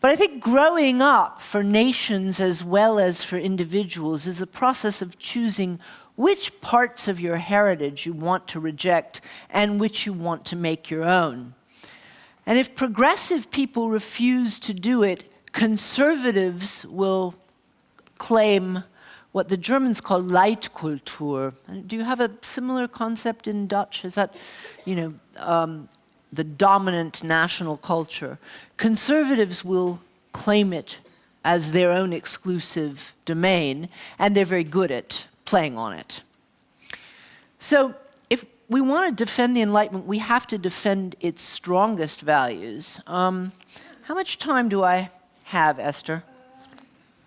Speaker 2: But I think growing up for nations as well as for individuals is a process of choosing which parts of your heritage you want to reject and which you want to make your own. And if progressive people refuse to do it, conservatives will claim what the Germans call Leitkultur. Do you have a similar concept in Dutch? Is that, the dominant national culture? Conservatives will claim it as their own exclusive domain, and they're very good at playing on it. So, if we want to defend the Enlightenment, we have to defend its strongest values. How much time do I have, Esther?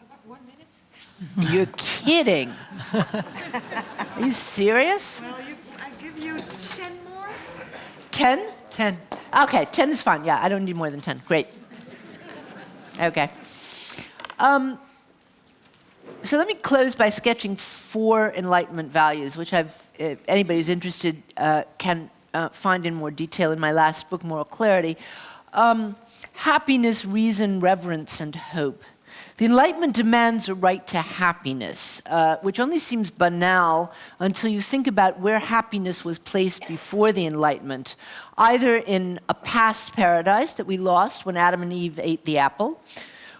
Speaker 3: About 1 minute.
Speaker 2: You're kidding. Are you serious?
Speaker 3: Well, I give you 10 more.
Speaker 2: 10?
Speaker 1: 10.
Speaker 2: Okay, 10 is fine. Yeah, I don't need more than 10. Great. Okay. So let me close by sketching 4 Enlightenment values, which anybody who's interested can find in more detail in my last book, Moral Clarity. Happiness, reason, reverence, and hope. The Enlightenment demands a right to happiness, which only seems banal until you think about where happiness was placed before the Enlightenment, either in a past paradise that we lost when Adam and Eve ate the apple,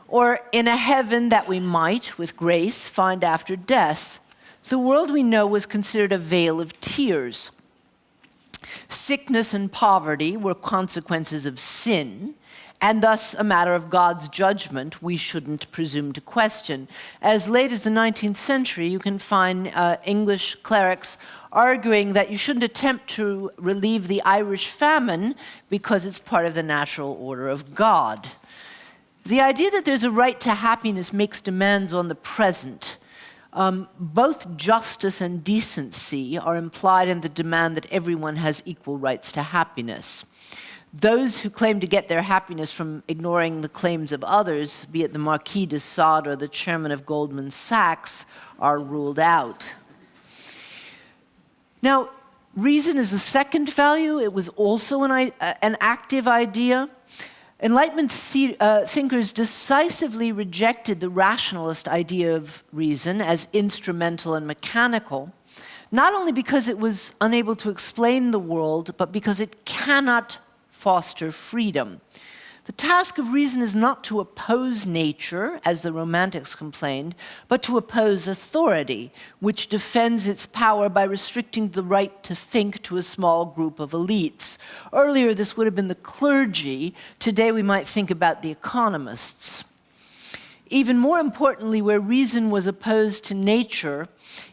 Speaker 2: or in a heaven that we might, with grace, find after death. The world we know was considered a vale of tears. Sickness and poverty were consequences of sin, and thus a matter of God's judgment we shouldn't presume to question. As late as the 19th century, you can find English clerics arguing that you shouldn't attempt to relieve the Irish famine because it's part of the natural order of God. The idea that there's a right to happiness makes demands on the present. Both justice and decency are implied in the demand that everyone has equal rights to happiness. Those who claim to get their happiness from ignoring the claims of others, be it the Marquis de Sade or the chairman of Goldman Sachs, are ruled out. Now, reason is the second value. It was also an active idea. Enlightenment thinkers decisively rejected the rationalist idea of reason as instrumental and mechanical, not only because it was unable to explain the world, but because it cannot foster freedom. The task of reason is not to oppose nature, as the Romantics complained, but to oppose authority, which defends its power by restricting the right to think to a small group of elites. Earlier, this would have been the clergy. Today, we might think about the economists. Even more importantly, where reason was opposed to nature,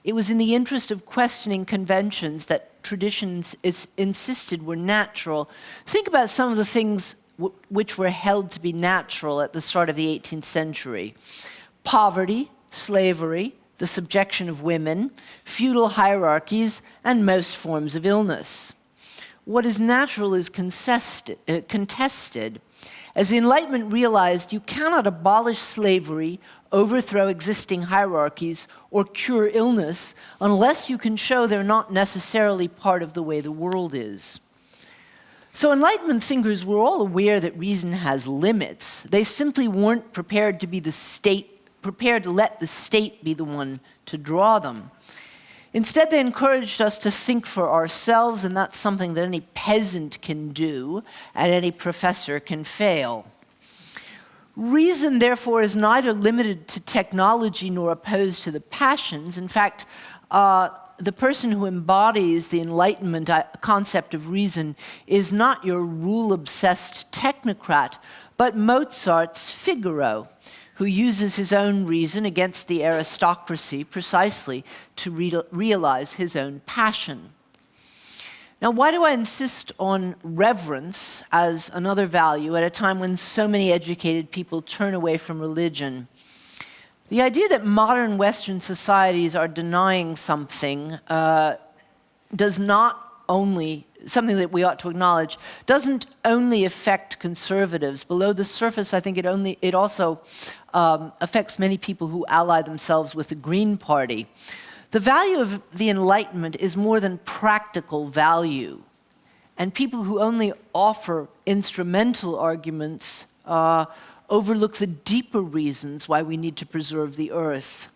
Speaker 2: it was in the interest of questioning conventions that traditions insisted were natural. Think about some of the things which were held to be natural at the start of the 18th century. Poverty, slavery, the subjection of women, feudal hierarchies, and most forms of illness. What is natural is contested. As the Enlightenment realized, you cannot abolish slavery, overthrow existing hierarchies, or cure illness unless you can show they're not necessarily part of the way the world is. So Enlightenment thinkers were all aware that reason has limits. They simply weren't prepared to let the state be the one to draw them. Instead, they encouraged us to think for ourselves, and that's something that any peasant can do and any professor can fail. Reason, therefore, is neither limited to technology nor opposed to the passions. In fact, the person who embodies the Enlightenment concept of reason is not your rule-obsessed technocrat, but Mozart's Figaro, who uses his own reason against the aristocracy precisely to realize his own passion. Now, why do I insist on reverence as another value at a time when so many educated people turn away from religion? The idea that modern Western societies are denying something does not only, something that we ought to acknowledge, doesn't only affect conservatives. Below the surface, I think it also affects many people who ally themselves with the Green Party. The value of the Enlightenment is more than practical value. And people who only offer instrumental arguments overlook the deeper reasons why we need to preserve the earth.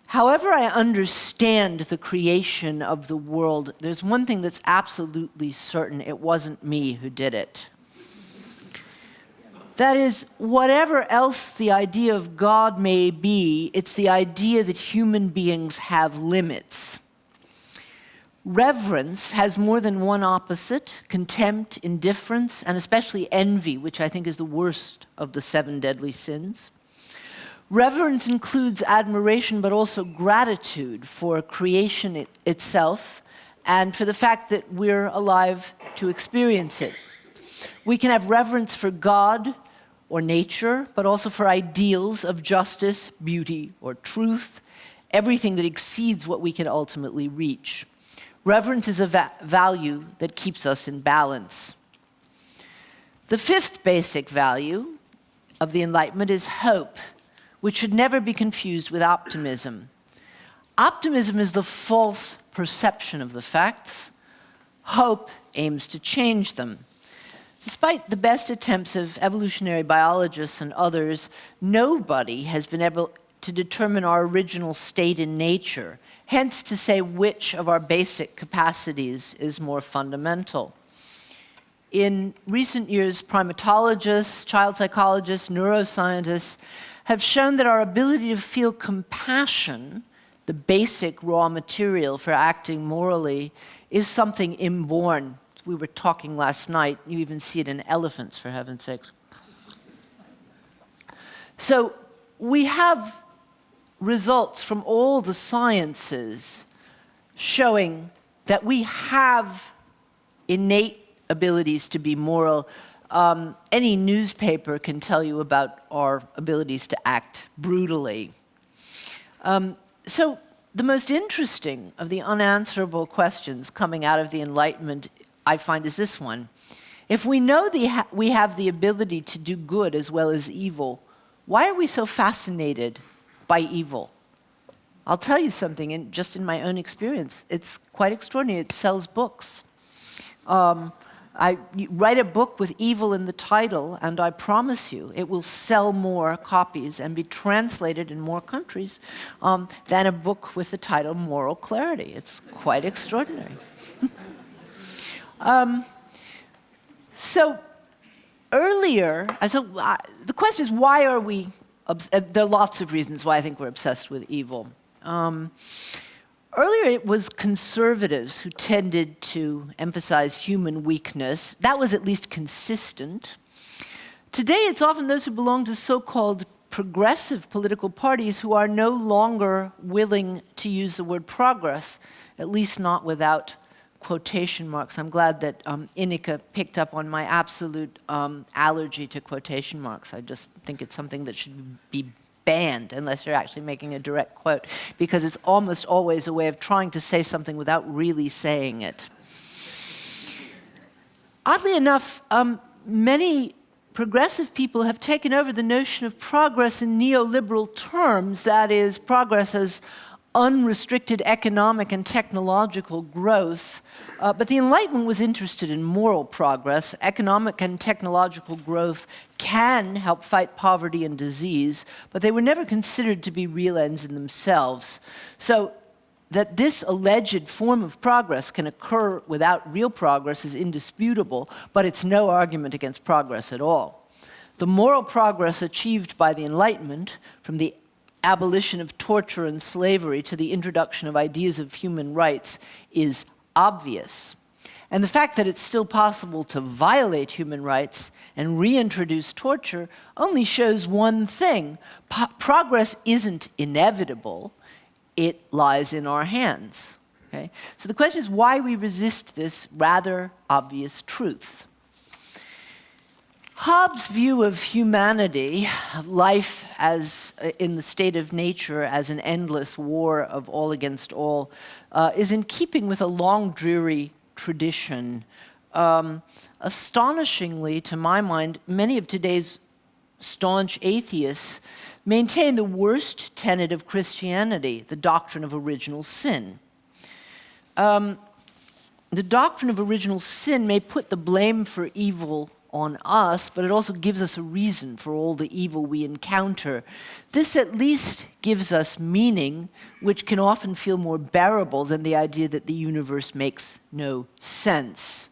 Speaker 2: However I understand the creation of the world, there's one thing that's absolutely certain: it wasn't me who did it. That is, whatever else the idea of God may be, it's the idea that human beings have limits. Reverence has more than one opposite: contempt, indifference, and especially envy, which I think is the worst of the 7 deadly sins. Reverence includes admiration, but also gratitude for creation itself and for the fact that we're alive to experience it. We can have reverence for God or nature, but also for ideals of justice, beauty, or truth, everything that exceeds what we can ultimately reach. Reverence is a value that keeps us in balance. The 5th basic value of the Enlightenment is hope, which should never be confused with optimism. Optimism is the false perception of the facts. Hope aims to change them. Despite the best attempts of evolutionary biologists and others, nobody has been able to determine our original state in nature, hence to say which of our basic capacities is more fundamental. In recent years, primatologists, child psychologists, neuroscientists have shown that our ability to feel compassion, the basic raw material for acting morally, is something inborn. We were talking last night, you even see it in elephants, for heaven's sakes. So we have results from all the sciences showing that we have innate abilities to be moral. Any newspaper can tell you about our abilities to act brutally. So the most interesting of the unanswerable questions coming out of the Enlightenment, I find, is this one. If we know we have the ability to do good as well as evil, why are we so fascinated by evil? I'll tell you something, just in my own experience, it's quite extraordinary. It sells books. You write a book with evil in the title, and I promise you it will sell more copies and be translated in more countries than a book with the title Moral Clarity. It's quite extraordinary. So earlier, the question is, why are we, there are lots of reasons why I think we're obsessed with evil. Earlier, it was conservatives who tended to emphasize human weakness. That was at least consistent. Today, it's often those who belong to so-called progressive political parties who are no longer willing to use the word progress, at least not without quotation marks. I'm glad that Inika picked up on my absolute allergy to quotation marks. I just think it's something that should be banned unless you're actually making a direct quote, because it's almost always a way of trying to say something without really saying it. Oddly enough, many progressive people have taken over the notion of progress in neoliberal terms, that is, progress as unrestricted economic and technological growth. But the Enlightenment was interested in moral progress. Economic and technological growth can help fight poverty and disease, but they were never considered to be real ends in themselves. So that this alleged form of progress can occur without real progress is indisputable, but it's no argument against progress at all. The moral progress achieved by the Enlightenment, from the abolition of torture and slavery to the introduction of ideas of human rights, is obvious. And the fact that it's still possible to violate human rights and reintroduce torture only shows one thing. Progress isn't inevitable. It lies in our hands. Okay? So the question is why we resist this rather obvious truth. Hobbes' view of humanity, life as in the state of nature as an endless war of all against all, is in keeping with a long, dreary tradition. Astonishingly, to my mind, many of today's staunch atheists maintain the worst tenet of Christianity, the doctrine of original sin. The doctrine of original sin may put the blame for evil on us, but it also gives us a reason for all the evil we encounter. This at least gives us meaning, which can often feel more bearable than the idea that the universe makes no sense.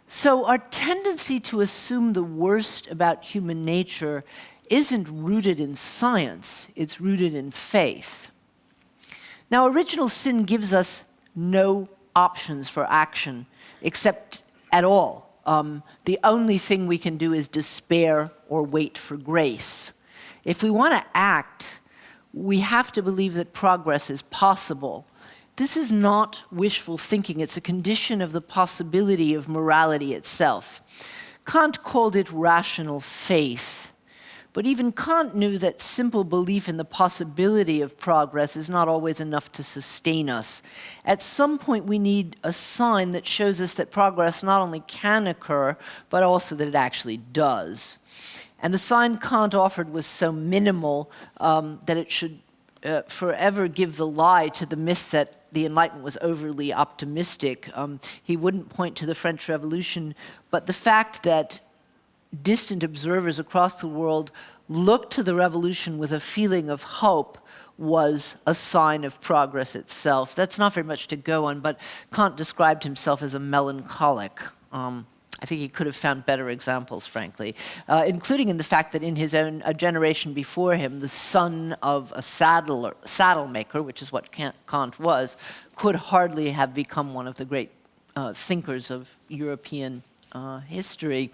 Speaker 2: So our tendency to assume the worst about human nature isn't rooted in science, it's rooted in faith. Now, original sin gives us no options for action, except at all. The only thing we can do is despair or wait for grace. If we want to act, we have to believe that progress is possible. This is not wishful thinking. It's a condition of the possibility of morality itself. Kant called it rational faith. But even Kant knew that simple belief in the possibility of progress is not always enough to sustain us. At some point, we need a sign that shows us that progress not only can occur, but also that it actually does. And the sign Kant offered was so minimal that it should forever give the lie to the myth that the Enlightenment was overly optimistic. He wouldn't point to the French Revolution, but the fact that distant observers across the world looked to the revolution with a feeling of hope was a sign of progress itself. That's not very much to go on, but Kant described himself as a melancholic. I think he could have found better examples, frankly, including in the fact that in his own generation before him, the son of a saddle maker, which is what Kant was, could hardly have become one of the great thinkers of European history.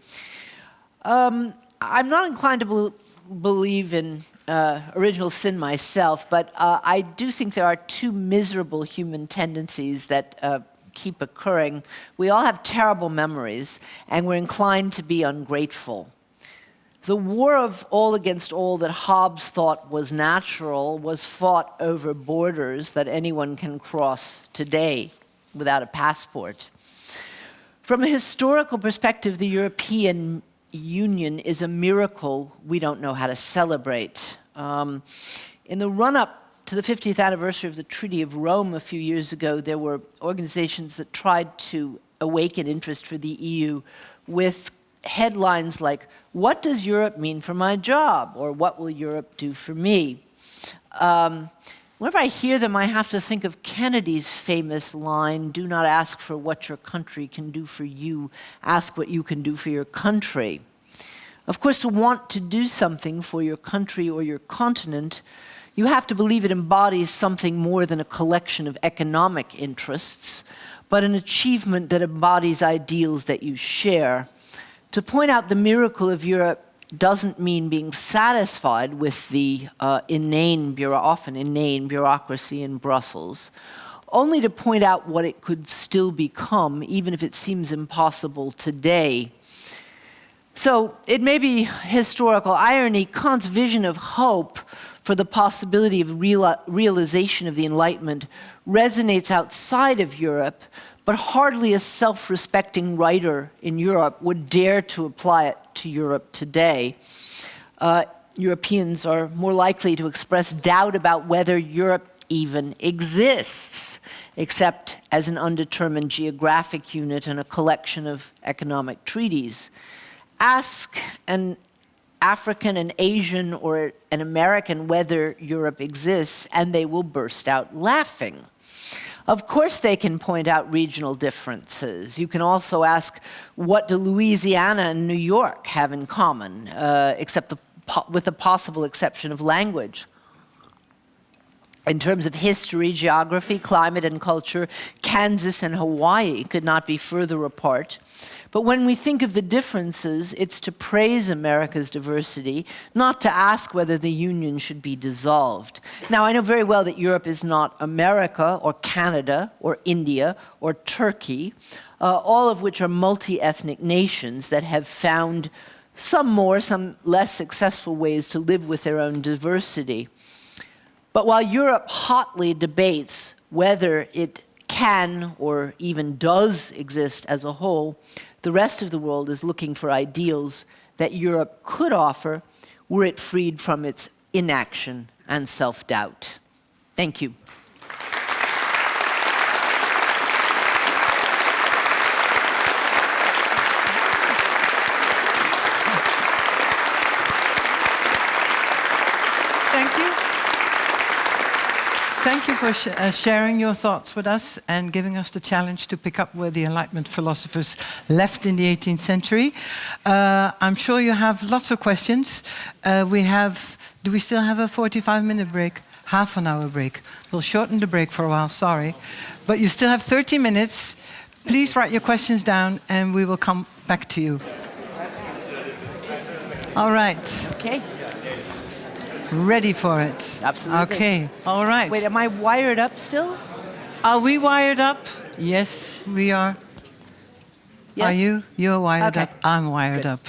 Speaker 2: I'm not inclined to believe in original sin myself, but I do think there are two miserable human tendencies that keep occurring. We all have terrible memories, and we're inclined to be ungrateful. The war of all against all that Hobbes thought was natural was fought over borders that anyone can cross today without a passport. From a historical perspective, the European Union is a miracle we don't know how to celebrate. In the run-up to the 50th anniversary of the Treaty of Rome a few years ago, there were organizations that tried to awaken interest for the EU with headlines like, "What does Europe mean for my job?" or "What will Europe do for me?" Whenever I hear them, I have to think of Kennedy's famous line, "Do not ask for what your country can do for you, ask what you can do for your country." Of course, to want to do something for your country or your continent, you have to believe it embodies something more than a collection of economic interests, but an achievement that embodies ideals that you share. To point out the miracle of Europe, doesn't mean being satisfied with the often inane bureaucracy in Brussels, only to point out what it could still become, even if it seems impossible today. So it may be historical irony, Kant's vision of hope for the possibility of realization of the Enlightenment resonates outside of Europe, but hardly a self-respecting writer in Europe would dare to apply it to Europe today. Europeans are more likely to express doubt about whether Europe even exists, except as an undetermined geographic unit and a collection of economic treaties. Ask an African, an Asian, or an American whether Europe exists, and they will burst out laughing. Of course they can point out regional differences. You can also ask, what do Louisiana and New York have in common, with the possible exception of language? In terms of history, geography, climate, and culture, Kansas and Hawaii could not be further apart. But when we think of the differences, it's to praise America's diversity, not to ask whether the Union should be dissolved. Now, I know very well that Europe is not America, or Canada, or India, or Turkey, all of which are multi-ethnic nations that have found some more, some less successful ways to live with their own diversity. But while Europe hotly debates whether it can or even does exist as a whole, the rest of the world is looking for ideals that Europe could offer were it freed from its inaction and self-doubt. Thank you.
Speaker 1: Thank you. Thank you for sharing your thoughts with us and giving us the challenge to pick up where the Enlightenment philosophers left in the 18th century. I'm sure you have lots of questions. Do we still have a 45-minute break? Half an hour break. We'll shorten the break for a while, sorry. But you still have 30 minutes. Please write your questions down and we will come back to you. All right.
Speaker 2: Okay.
Speaker 1: Ready for it?
Speaker 2: Absolutely.
Speaker 1: Okay, all right.
Speaker 2: Wait, am I wired up still?
Speaker 1: Are we wired up? Yes, we are.
Speaker 2: Yes?
Speaker 1: Are you? You're wired
Speaker 2: Okay.
Speaker 1: up. I'm wired up.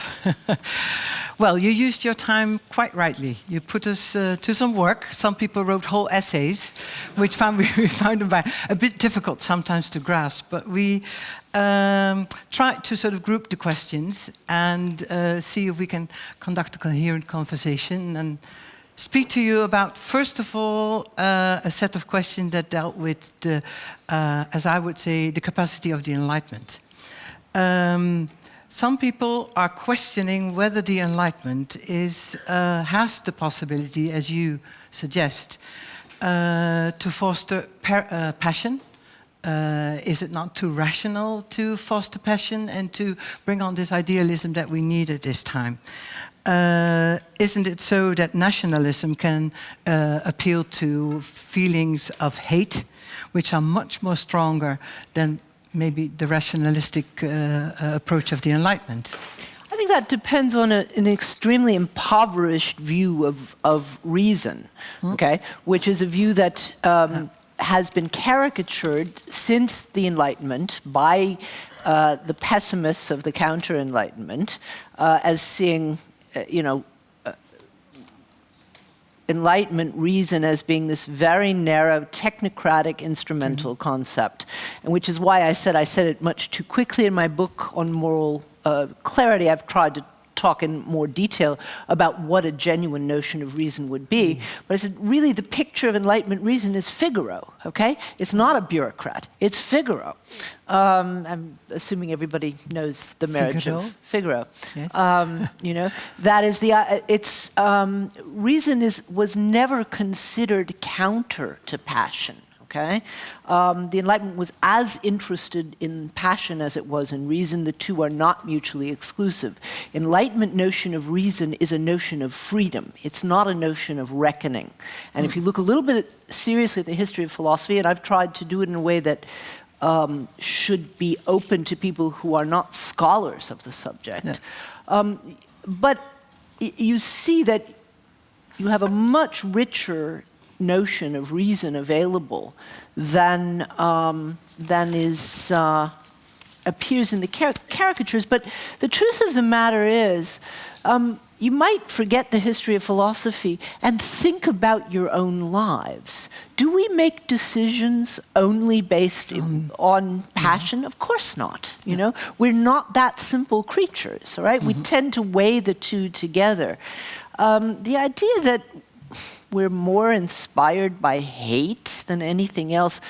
Speaker 1: Well, you used your time quite rightly. You put us to some work. Some people wrote whole essays, which we found them a bit difficult sometimes to grasp. But we tried to sort of group the questions and see if we can conduct a coherent conversation and speak to you about, first of all, a set of questions that dealt with, as I would say, the capacity of the Enlightenment. Some people are questioning whether the Enlightenment has the possibility, as you suggest, to foster passion. Is it not too rational to foster passion and to bring on this idealism that we need at this time? Isn't it so that nationalism can appeal to feelings of hate, which are much more stronger than maybe the rationalistic approach of the Enlightenment?
Speaker 2: I think that depends on an extremely impoverished view of reason, okay? Which is a view that has been caricatured since the Enlightenment by the pessimists of the counter-Enlightenment as seeing, Enlightenment reason as being this very narrow, technocratic, instrumental concept. And which is why I said it much too quickly in my book on moral clarity. I've tried to talk in more detail about what a genuine notion of reason would be. But I said, really, the picture of Enlightenment reason is Figaro, okay? It's not a bureaucrat, it's Figaro. I'm assuming everybody knows the marriage of Figaro.
Speaker 1: Yes.
Speaker 2: That is reason was never considered counter to passion. Okay? The Enlightenment was as interested in passion as it was in reason. The two are not mutually exclusive. Enlightenment notion of reason is a notion of freedom. It's not a notion of reckoning. And if you look a little bit seriously at the history of philosophy, and I've tried to do it in a way that should be open to people who are not scholars of the subject, but you see that you have a much richer notion of reason available than is appears in the caricatures. But the truth of the matter is, you might forget the history of philosophy and think about your own lives. Do we make decisions only based on passion? Of course not. You know, we're not that simple creatures, all right? We tend to weigh the two together. The idea that we're more inspired by hate than anything else.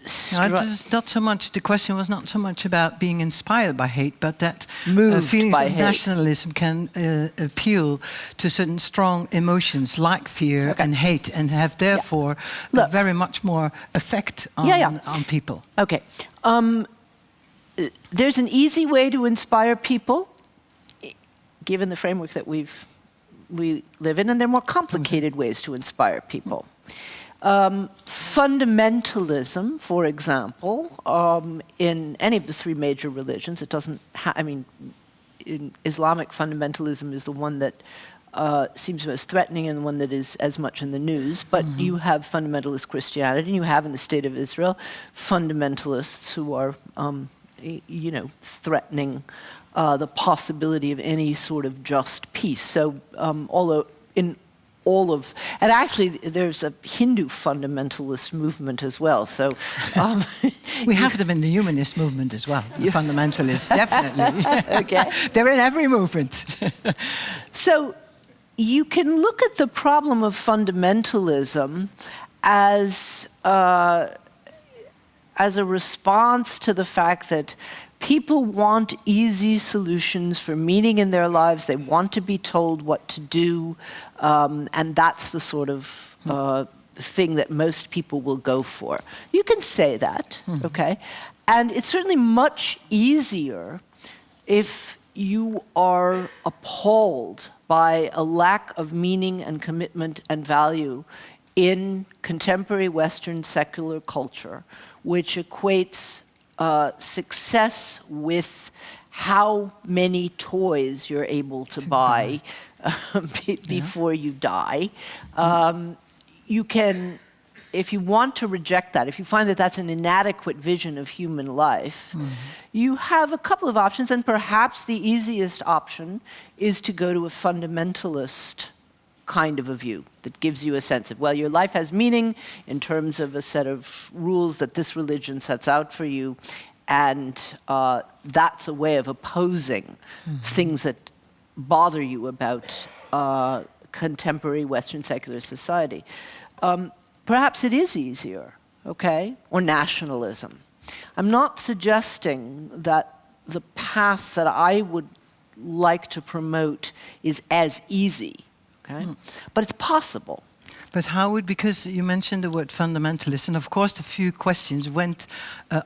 Speaker 1: It's not so much. The question was not so much about being inspired by hate, but that
Speaker 2: Moved
Speaker 1: feelings
Speaker 2: by
Speaker 1: of
Speaker 2: hate.
Speaker 1: nationalism can appeal to certain strong emotions like fear and hate, and have therefore
Speaker 2: Look.
Speaker 1: very much more effect on people.
Speaker 2: Okay. There's an easy way to inspire people, given the framework that we live in, and there are more complicated ways to inspire people. Fundamentalism, for example, in any of the three major religions, it doesn't. In Islamic fundamentalism is the one that seems most threatening and the one that is as much in the news. But you have fundamentalist Christianity, and you have in the state of Israel fundamentalists who are, threatening the possibility of any sort of just peace. So, and actually, there's a Hindu fundamentalist movement as well. So,
Speaker 1: we have them in the humanist movement as well. The fundamentalists, definitely.
Speaker 2: Okay,
Speaker 1: they're in every movement.
Speaker 2: So, you can look at the problem of fundamentalism as a response to the fact that people want easy solutions for meaning in their lives. They want to be told what to do, and that's the sort of thing that most people will go for. You can say that, okay? And it's certainly much easier if you are appalled by a lack of meaning and commitment and value in contemporary Western secular culture, which equates success with how many toys you're able to buy before you die. You can, if you want to reject that, if you find that that's an inadequate vision of human life, you have a couple of options, and perhaps the easiest option is to go to a fundamentalist kind of a view that gives you a sense of, well, your life has meaning in terms of a set of rules that this religion sets out for you, and that's a way of opposing things that bother you about contemporary Western secular society. Perhaps it is easier, okay? Or nationalism. I'm not suggesting that the path that I would like to promote is as easy. Okay? But it's possible.
Speaker 1: But how would, because you mentioned the word fundamentalist, and of course the few questions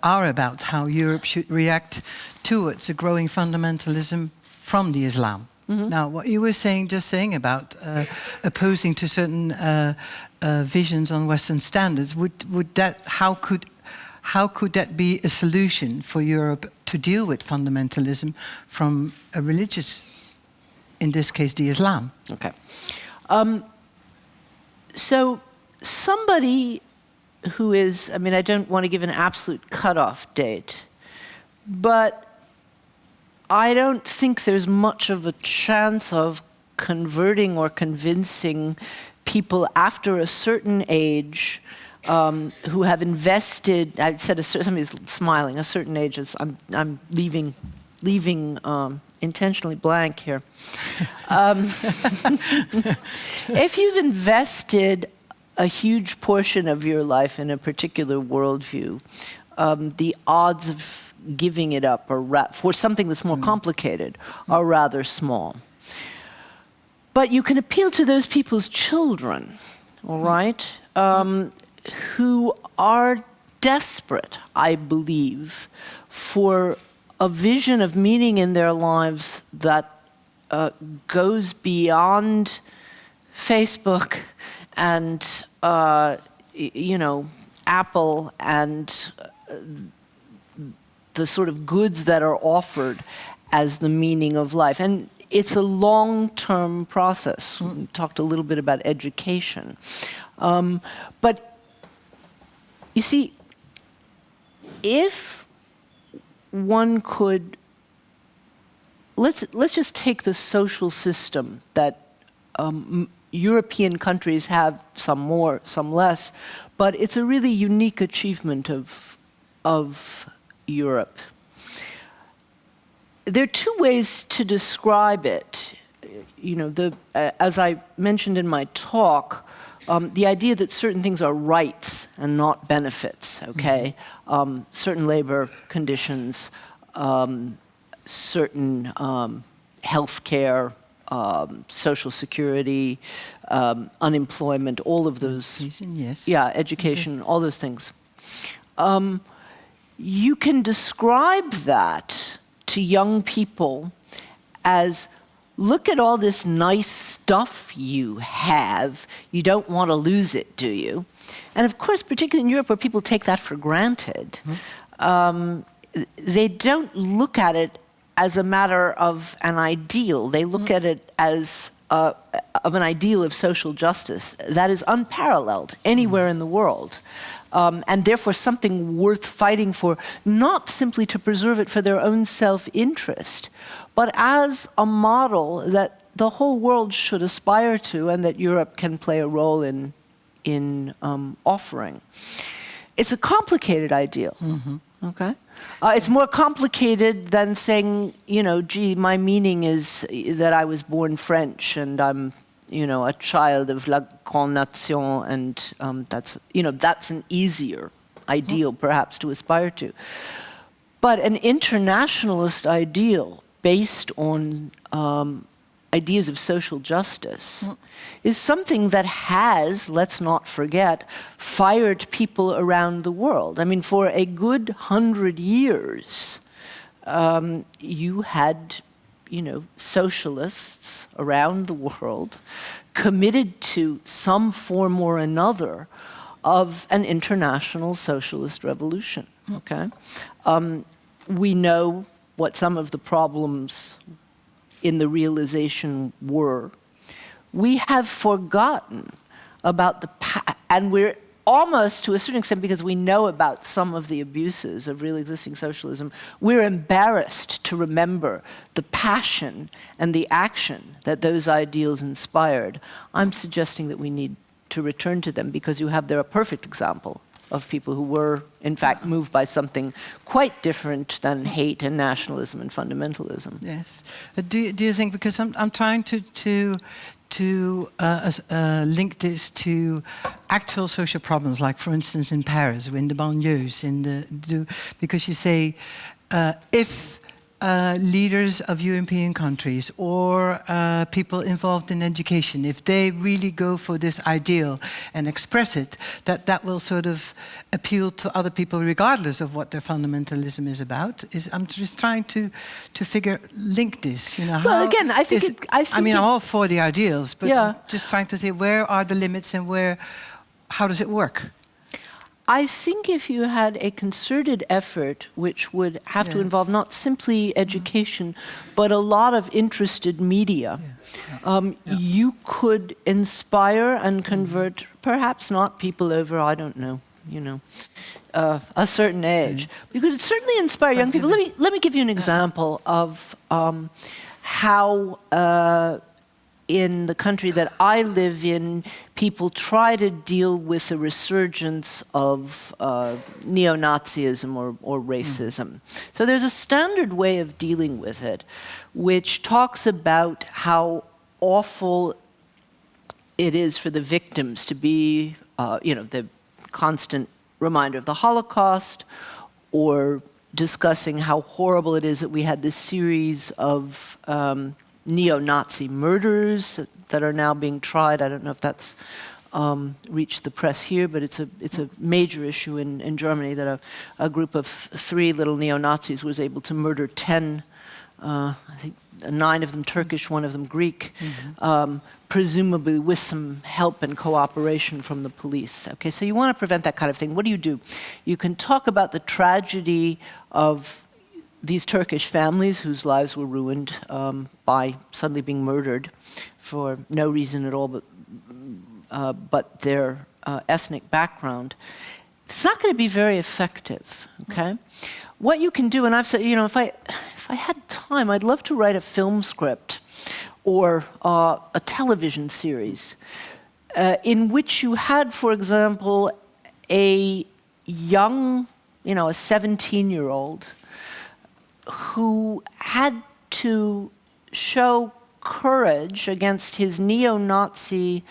Speaker 1: are about how Europe should react towards a growing fundamentalism from the Islam. Now, what you were just saying about opposing to certain visions on Western standards, how could that be a solution for Europe to deal with fundamentalism from a religious, in this case, the Islam?
Speaker 2: Okay. So somebody who is, I don't want to give an absolute cutoff date, but I don't think there's much of a chance of converting or convincing people after a certain age who have invested, I said somebody's smiling, a certain age, I'm leaving intentionally blank here. If you've invested a huge portion of your life in a particular worldview, the odds of giving it up for something that's more complicated are rather small. But you can appeal to those people's children, all right, who are desperate, I believe, for a vision of meaning in their lives that goes beyond Facebook and Apple and the sort of goods that are offered as the meaning of life. And it's a long-term process. We talked a little bit about education. But you see, if one could, let's just take the social system that European countries have, some more, some less, but it's a really unique achievement of Europe. There are two ways to describe it. You know, as I mentioned in my talk, the idea that certain things are rights and not benefits, okay? Certain labor conditions, certain health care, social security, unemployment, all of those.
Speaker 1: Education, yes.
Speaker 2: Yeah, education, all those things. You can describe that to young people as, look at all this nice stuff you have. You don't want to lose it, do you? And of course, particularly in Europe, where people take that for granted, they don't look at it as a matter of an ideal. They look at it as of an ideal of social justice that is unparalleled anywhere in the world. And therefore something worth fighting for, not simply to preserve it for their own self-interest, but as a model that the whole world should aspire to and that Europe can play a role in offering. It's a complicated ideal, okay? It's more complicated than saying, you know, gee, my meaning is that I was born French and I'm, you know, a child of la grande nation, and that's an easier ideal perhaps to aspire to. But an internationalist ideal based on ideas of social justice is something that has, let's not forget, fired people around the world. I mean, for a good 100 years, you had, you know, socialists around the world committed to some form or another of an international socialist revolution, okay? We know what some of the problems in the realization were. We have forgotten about the past, and we're almost, to a certain extent, because we know about some of the abuses of real existing socialism, we're embarrassed to remember the passion and the action that those ideals inspired. I'm suggesting that we need to return to them, because you have there a perfect example of people who were, in fact, moved by something quite different than hate and nationalism and fundamentalism.
Speaker 1: Yes. Do you think, because I'm trying to link this to actual social problems, like for instance in Paris, in the banlieues, because you say if leaders of European countries or people involved in education, if they really go for this ideal and express it, that will sort of appeal to other people regardless of what their fundamentalism is about. I'm just trying to link this. You know,
Speaker 2: well, again, I mean,
Speaker 1: I'm all for the ideals, but
Speaker 2: yeah.
Speaker 1: I'm just trying to say where are the limits and how does it work?
Speaker 2: I think if you had a concerted effort, which would have to involve not simply education, but a lot of interested media, you could inspire and convert, perhaps not people over, I don't know, you know, a certain age. You could certainly inspire young people. Let me give you an example of how in the country that I live in, people try to deal with the resurgence of neo-Nazism or racism. So there's a standard way of dealing with it, which talks about how awful it is for the victims to be, you know, the constant reminder of the Holocaust, or discussing how horrible it is that we had this series of neo-Nazi murders that are now being tried. I don't know if that's reached the press here, but it's a major issue in Germany, that a group of 3 little neo-Nazis was able to murder 10, I think 9 of them Turkish, 1 of them Greek, presumably with some help and cooperation from the police. Okay, so you want to prevent that kind of thing. What do? You can talk about the tragedy of these Turkish families whose lives were ruined by suddenly being murdered for no reason at all but their ethnic background, it's not going to be very effective, okay? What you can do, and I've said, you know, if I had time, I'd love to write a film script or a television series in which you had, for example, a young, you know, a 17-year-old who had to show courage against his neo-Nazi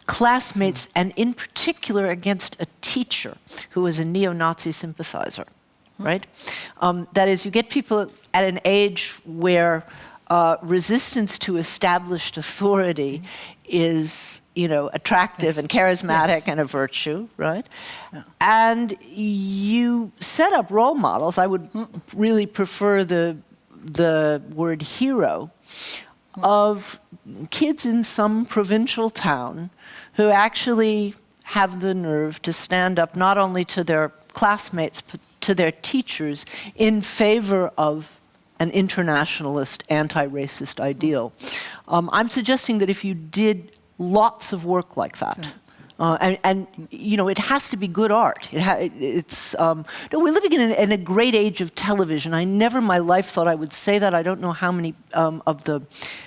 Speaker 2: classmates, and in particular against a teacher who was a neo-Nazi sympathizer, right? That is, you get people at an age where resistance to established authority is, you know, attractive and charismatic and a virtue, right? Yeah. And you set up role models. I would really prefer the word hero of kids in some provincial town who actually have the nerve to stand up not only to their classmates but to their teachers in favor of an internationalist, anti-racist ideal. I'm suggesting that if you did lots of work like that, and you know, it has to be good art. No, we're living in a great age of television. I never in my life thought I would say that. I don't know how many of the,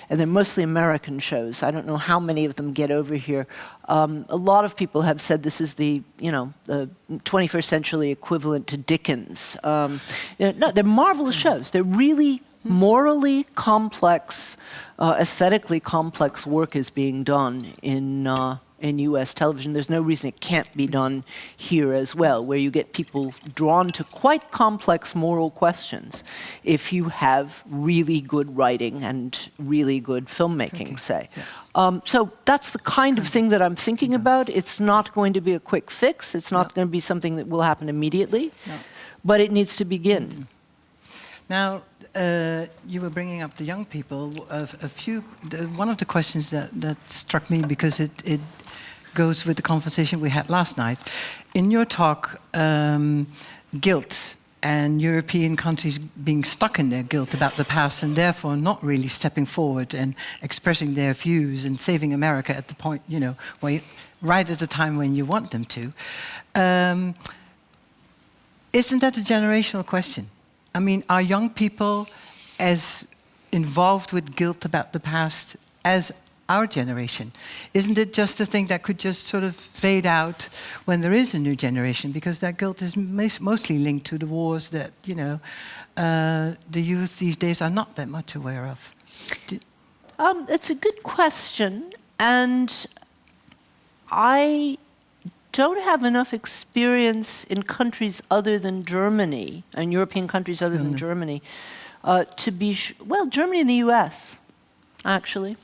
Speaker 2: and they're mostly American shows. I don't know how many of them get over here. A lot of people have said this is the, you know, the 21st century equivalent to Dickens. No, they're marvelous shows. They're really morally complex, aesthetically complex work is being done in U.S. television. There's no reason it can't be done here as well, where you get people drawn to quite complex moral questions if you have really good writing and really good filmmaking, say. Yes. So that's the kind of thing that I'm thinking about. It's not going to be a quick fix. It's not going to be something that will happen immediately, but it needs to begin.
Speaker 1: Now, you were bringing up the young people. One of the questions that struck me, because it goes with the conversation we had last night. In your talk, guilt and European countries being stuck in their guilt about the past and therefore not really stepping forward and expressing their views and saving America at the point, you know, right at the time when you want them to. Isn't that a generational question? I mean, are young people as involved with guilt about the past as our generation? Isn't it just a thing that could just sort of fade out when there is a new generation? Because that guilt is mostly linked to the wars that, you know, the youth these days are not that much aware of.
Speaker 2: It's a good question, and I don't have enough experience in countries other than Germany, and European countries other than Germany, to be well, Germany and the US, actually.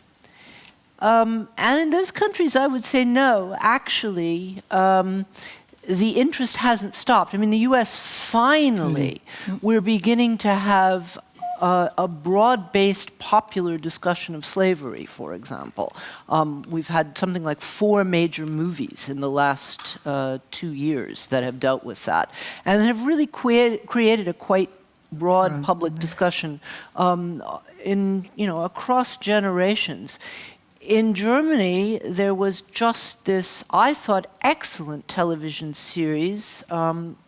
Speaker 2: And in those countries, I would say no. Actually, the interest hasn't stopped. I mean, the US finally, we're beginning to have a broad-based popular discussion of slavery, for example. We've had something like 4 major movies in the last 2 years that have dealt with that, and have really created a quite broad public discussion in, you know, across generations. In Germany, there was just this, I thought, excellent television series,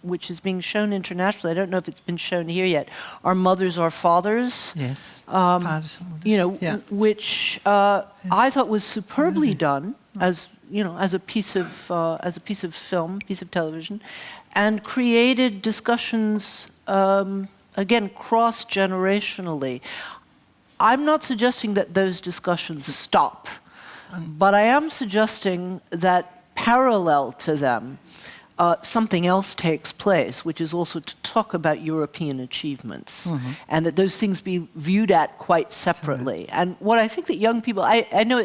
Speaker 2: which is being shown internationally. I don't know if it's been shown here yet. Our Mothers, Our Fathers. Yes. Fathers, you know, which I thought was superbly done, as you know, as a piece of film, piece of television, and created discussions again cross-generationally. I'm not suggesting that those discussions stop, but I am suggesting that parallel to them, something else takes place, which is also to talk about European achievements, and that those things be viewed at quite separately. And what I think that young people, I know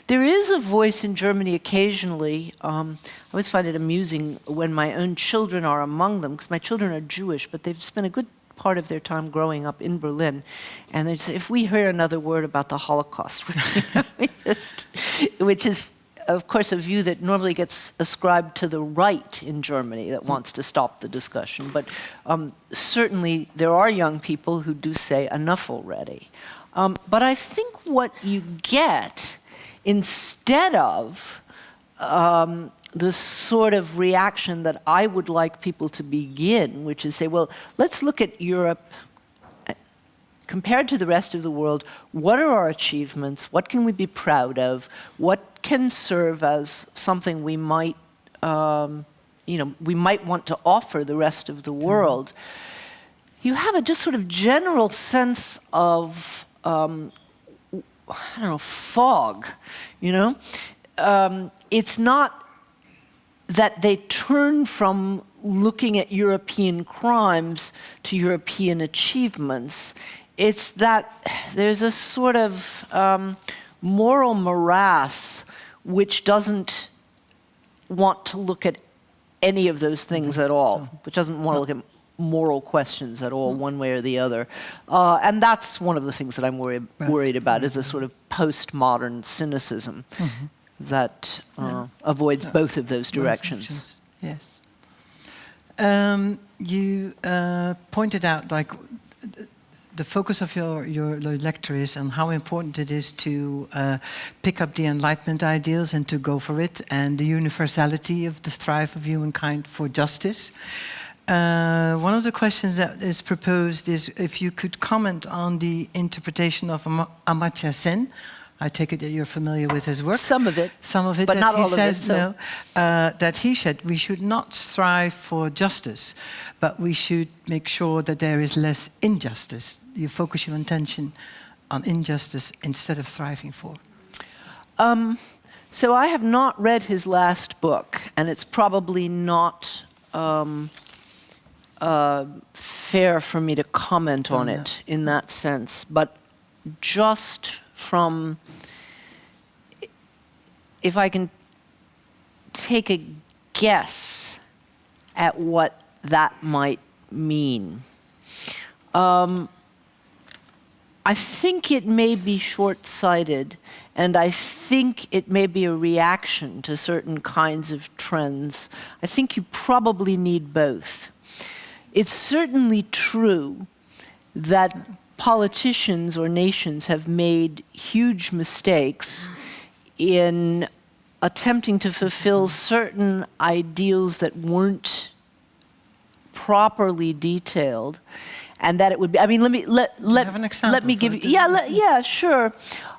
Speaker 2: there is a voice in Germany occasionally. I always find it amusing when my own children are among them, because my children are Jewish, but they've spent a good part of their time growing up in Berlin, and they say, if we hear another word about the Holocaust, which is of course, a view that normally gets ascribed to the right in Germany that wants to stop the discussion. But certainly there are young people who do say enough already. But I think what you get instead of the sort of reaction that I would like people to begin, which is say, well, let's look at Europe compared to the rest of the world. What are our achievements? What can we be proud of? What can serve as something we might, we might want to offer the rest of the world? You have a just sort of general sense of, fog, It's not that they turn from looking at European crimes to European achievements. It's that there's a sort of moral morass which doesn't want to look at any of those things at all, which doesn't want to look at moral questions at all, one way or the other. And that's one of the things that I'm worried about, is a sort of postmodern cynicism that avoids both of those directions.
Speaker 1: Yes. You pointed out, like, the focus of your lecture is on how important it is to pick up the Enlightenment ideals and to go for it, and the universality of the strive of humankind for justice. One of the questions that is proposed is if you could comment on the interpretation of Amartya Sen. I take it that you're familiar with his work.
Speaker 2: Some of it,
Speaker 1: but
Speaker 2: not all
Speaker 1: of it.
Speaker 2: So.
Speaker 1: That he said we should not strive for justice, but we should make sure that there is less injustice. You focus your attention on injustice instead of striving for.
Speaker 2: So I have not read his last book, and it's probably not fair for me to comment on it in that sense. But just from, if I can take a guess at what that might mean. I think it may be short-sighted, and I think it may be a reaction to certain kinds of trends. I think you probably need both. It's certainly true that politicians or nations have made huge mistakes in attempting to fulfill certain ideals that weren't properly detailed, and that it would be. I mean, let me give you. Yeah, sure.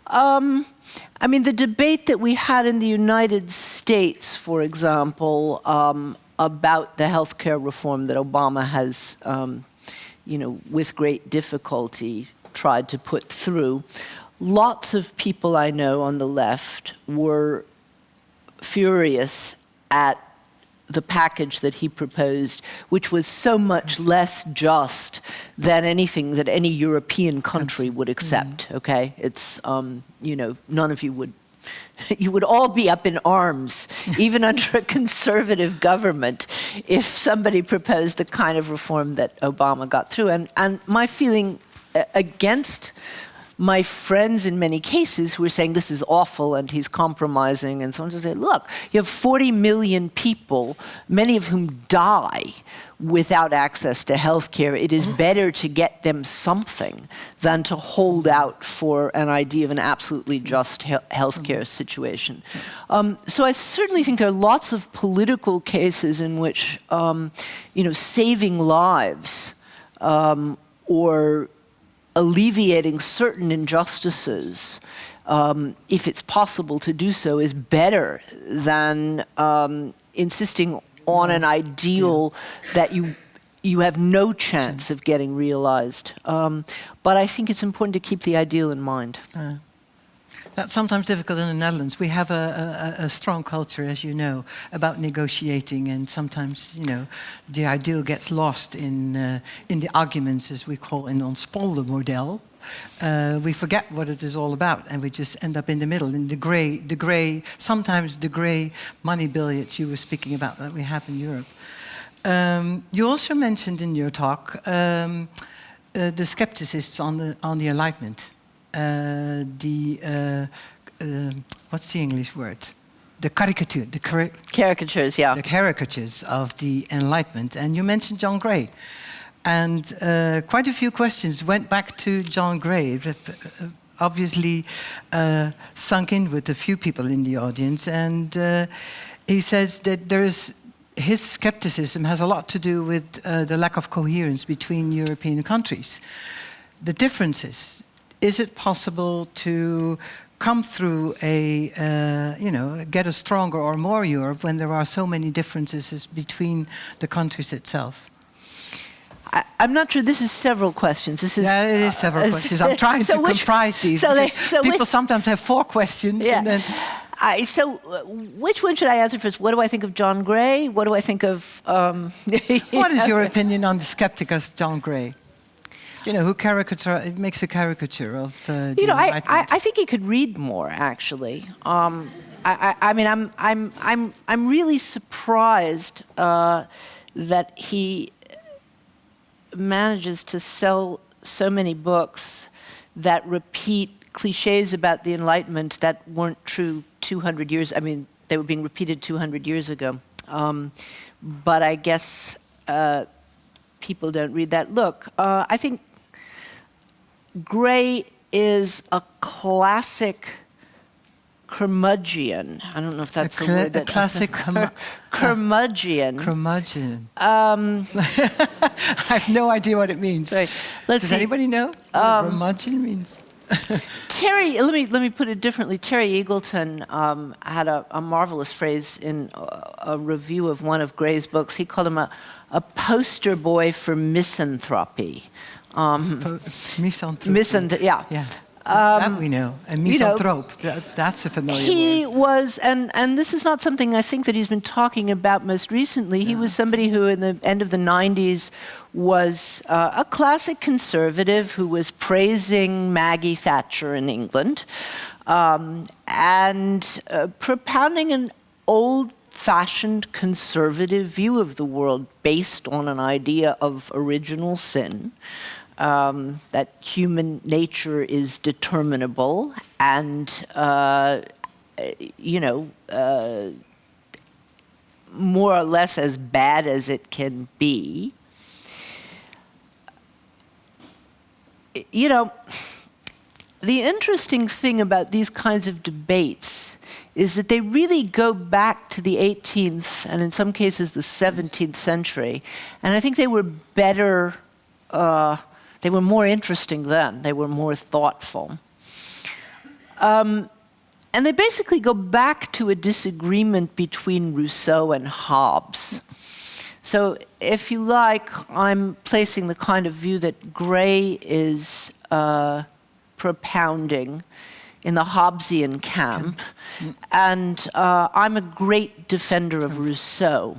Speaker 2: I mean, the debate that we had in the United States, for example, about the healthcare reform that Obama has, with great difficulty tried to put through. Lots of people I know on the left were furious at the package that he proposed, which was so much less just than anything that any European country would accept, okay? It's, none of you would all be up in arms, even under a conservative government, if somebody proposed the kind of reform that Obama got through. And my feeling against my friends in many cases who are saying this is awful and he's compromising and so on, to say, look, you have 40 million people, many of whom die without access to health care. It is better to get them something than to hold out for an idea of an absolutely just health care situation. So I certainly think there are lots of political cases in which, saving lives or alleviating certain injustices, if it's possible to do so, is better than insisting on an ideal that you have no chance of getting realized. But I think it's important to keep the ideal in mind.
Speaker 1: That's sometimes difficult in the Netherlands. We have a strong culture, as you know, about negotiating, and sometimes, the ideal gets lost in the arguments, as we call in ons poldermodel. We forget what it is all about, and we just end up in the middle, in the gray, sometimes the gray money billiards you were speaking about that we have in Europe. You also mentioned in your talk the skepticists on the Enlightenment. What's the English word? the caricature,
Speaker 2: Caricatures, yeah.
Speaker 1: the caricatures of the Enlightenment. And you mentioned John Gray. And quite a few questions went back to John Gray, obviously sunk in with a few people in the audience. And he says that his skepticism has a lot to do with the lack of coherence between European countries. The differences. Is it possible to come through get a stronger or more Europe when there are so many differences between the countries itself?
Speaker 2: I'm not sure. This is several questions. It
Speaker 1: is several questions. I'm trying to comprise these. People sometimes have 4 questions.
Speaker 2: Yeah.
Speaker 1: And then
Speaker 2: which one should I answer first? What do I think of John Gray? What do I think of...
Speaker 1: what is your opinion on the skeptic as John Gray? Who makes a caricature of the Enlightenment?
Speaker 2: I think he could read more, actually. I'm really surprised that he manages to sell so many books that repeat cliches about the Enlightenment that weren't true 200 years. I mean, they were being repeated 200 years ago. But I guess people don't read that. Look, I think Gray is a classic curmudgeon. I don't know if that's a word.
Speaker 1: A classic
Speaker 2: curmudgeon.
Speaker 1: Curmudgeon. I have no idea what it means.
Speaker 2: Sorry.
Speaker 1: Does anybody know what curmudgeon means?
Speaker 2: Terry, let me put it differently. Terry Eagleton had a marvelous phrase in a review of one of Gray's books. He called him a poster boy for misanthropy.
Speaker 1: Misanthrope.
Speaker 2: Yeah.
Speaker 1: That we know. And misanthrope, that's a familiar word.
Speaker 2: He was, and this is not something I think that he's been talking about most recently. He was somebody who, in the end of the 90s, was a classic conservative who was praising Maggie Thatcher in England and propounding an old-fashioned conservative view of the world based on an idea of original sin. That human nature is determinable and, more or less as bad as it can be. The interesting thing about these kinds of debates is that they really go back to the 18th and in some cases the 17th century. And I think they were better... They were more interesting then. They were more thoughtful. And they basically go back to a disagreement between Rousseau and Hobbes. So if you like, I'm placing the kind of view that Gray is propounding in the Hobbesian camp. And I'm a great defender of Rousseau.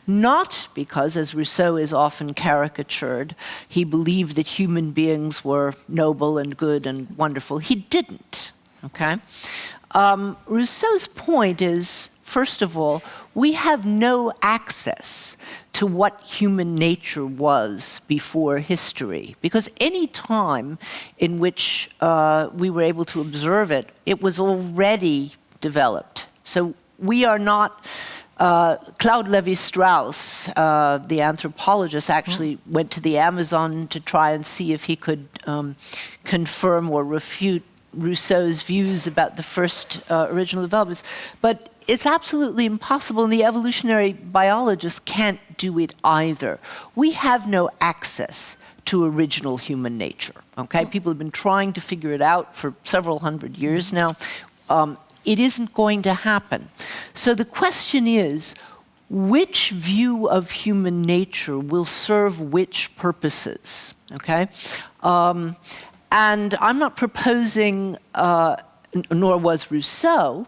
Speaker 2: Not because, as Rousseau is often caricatured, he believed that human beings were noble and good and wonderful. He didn't, okay? Rousseau's point is, first of all, we have no access to what human nature was before history, because any time in which we were able to observe it, it was already developed. So we are not... Claude Lévi-Strauss, the anthropologist, actually went to the Amazon to try and see if he could confirm or refute Rousseau's views about the first original developments. But it's absolutely impossible, and the evolutionary biologists can't do it either. We have no access to original human nature, okay? People have been trying to figure it out for several hundred years now. It isn't going to happen. So the question is, which view of human nature will serve which purposes, okay? And I'm not proposing, nor was Rousseau,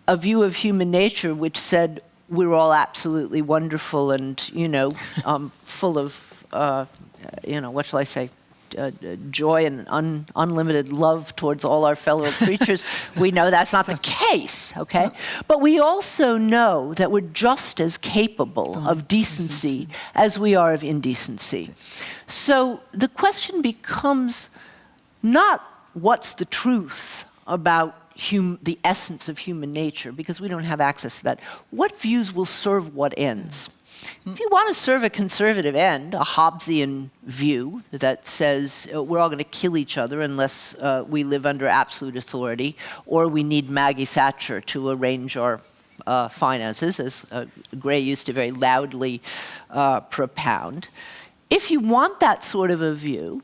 Speaker 2: a view of human nature which said we're all absolutely wonderful and, full of, what shall I say? Joy and unlimited love towards all our fellow creatures. We know that's not the case, okay? But we also know that we're just as capable of decency as we are of indecency. So the question becomes not what's the truth about the essence of human nature, because we don't have access to that. What views will serve what ends? If you want to serve a conservative end, a Hobbesian view that says we're all going to kill each other unless we live under absolute authority, or we need Maggie Thatcher to arrange our finances, as Gray used to very loudly propound. If you want that sort of a view,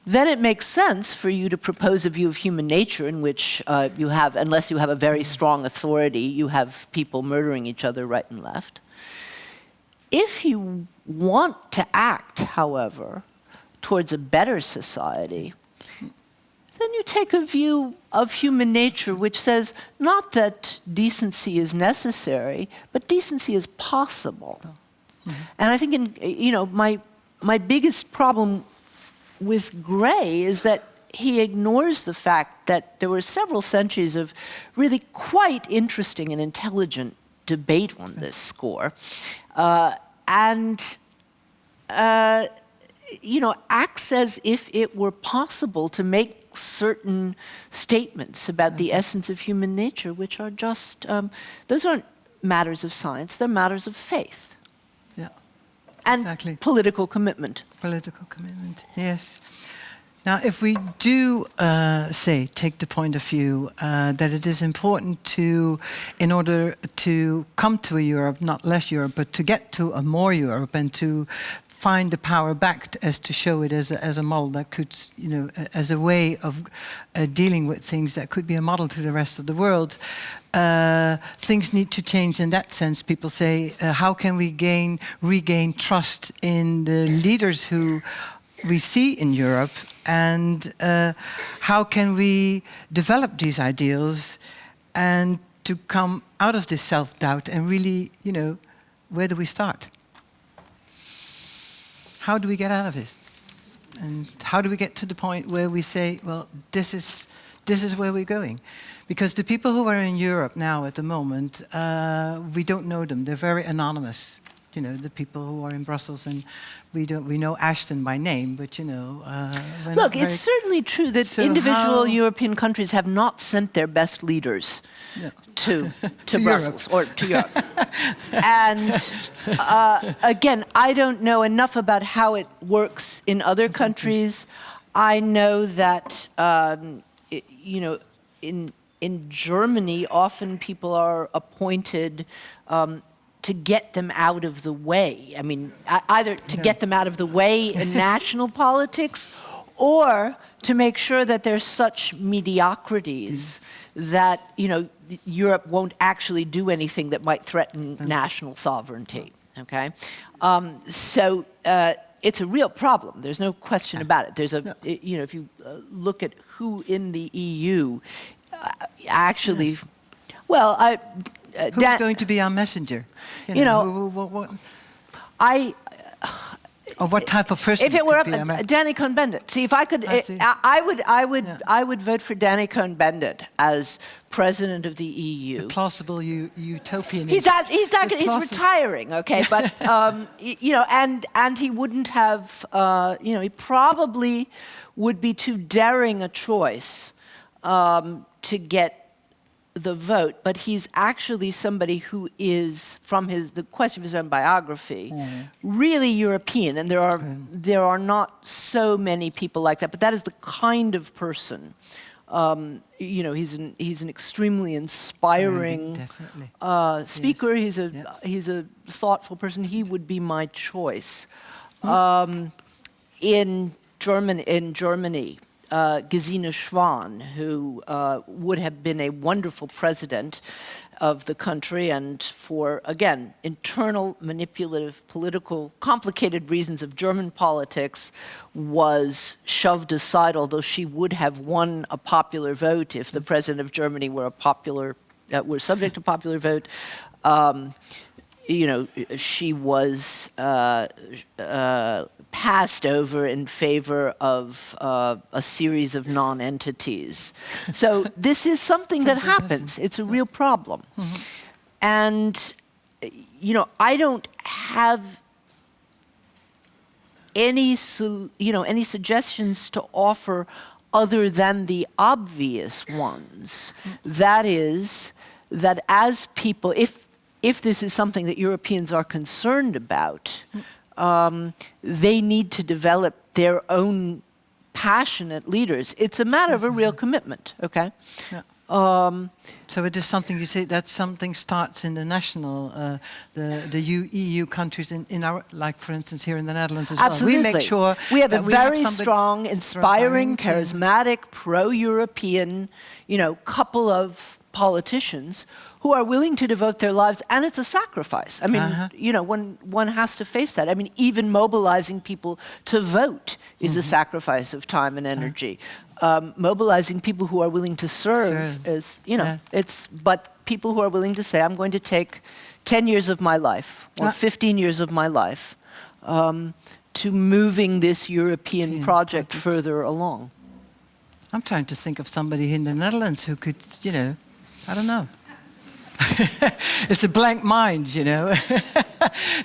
Speaker 2: then it makes sense for you to propose a view of human nature in which you have, unless you have a very strong authority, you have people murdering each other right and left. If you want to act, however, towards a better society, then you take a view of human nature which says not that decency is necessary, but decency is possible. And I think, my biggest problem with Gray is that he ignores the fact that there were several centuries of really quite interesting and intelligent debate on this score, acts as if it were possible to make certain statements about the essence of human nature, which are just, those aren't matters of science, they're matters of faith.
Speaker 1: Yeah,
Speaker 2: and
Speaker 1: exactly.
Speaker 2: Political commitment.
Speaker 1: Political commitment, yes. Now, if we do, take the point of view that it is important to, in order to come to a Europe, not less Europe, but to get to a more Europe and to find the power back as to show it as a model that could, as a way of dealing with things that could be a model to the rest of the world, things need to change in that sense. People say, how can we regain trust in the leaders who we see in Europe, and how can we develop these ideals and to come out of this self-doubt and really, where do we start? How do we get out of this? And how do we get to the point where we say, well, this is where we're going? Because the people who are in Europe now at the moment, we don't know them. They're very anonymous. The people who are in Brussels, and we know Ashton by name, but
Speaker 2: look, it's certainly true that individual European countries have not sent their best leaders to Brussels or to Europe. And again, I don't know enough about how it works in other countries. I know that in Germany, often people are appointed to get them out of the way. I mean, either to get them out of the way in national politics, or to make sure that there's such mediocrities that, Europe won't actually do anything that might threaten national sovereignty, okay? So it's a real problem. There's no question about it. There's if you look at who in the EU actually,
Speaker 1: yes.
Speaker 2: Well,
Speaker 1: who's going to be our messenger? Or what type of person?
Speaker 2: If it were up, Danny Cohn-Bendit. See, if I could, I would vote for Danny Cohn-Bendit as president of the EU.
Speaker 1: The plausible utopian.
Speaker 2: He's retiring, okay, but and he wouldn't have, he probably would be too daring a choice to get the vote, but he's actually somebody who is, from the question of his own biography, really European, and there are not so many people like that. But that is the kind of person. He's an extremely inspiring speaker. Yes. He's a thoughtful person. He would be my choice. In Germany. Gesine Schwan, who would have been a wonderful president of the country, and for, again, internal, manipulative, political, complicated reasons of German politics, was shoved aside, although she would have won a popular vote if the president of Germany were were subject to popular vote. She was passed over in favor of a series of non-entities. So this is something that happens. It's a real problem. And, I don't have any suggestions to offer other than the obvious ones. That is, that as people, if this is something that Europeans are concerned about, they need to develop their own passionate leaders. It's a matter of a real commitment, okay?
Speaker 1: Yeah. So it is something you say that something starts in the national, the EU countries in our, like for instance here in the Netherlands as
Speaker 2: Absolutely.
Speaker 1: well. We make sure
Speaker 2: we have a very
Speaker 1: somebody
Speaker 2: strong, inspiring, charismatic, pro-European, couple of politicians who are willing to devote their lives, and it's a sacrifice. I mean, one has to face that. I mean, even mobilizing people to vote is a sacrifice of time and energy. Mobilizing people who are willing to serve is, but people who are willing to say, I'm going to take 10 years of my life or 15 years of my life to moving this European project further along.
Speaker 1: I'm trying to think of somebody in the Netherlands who could, I don't know. It's a blank mind,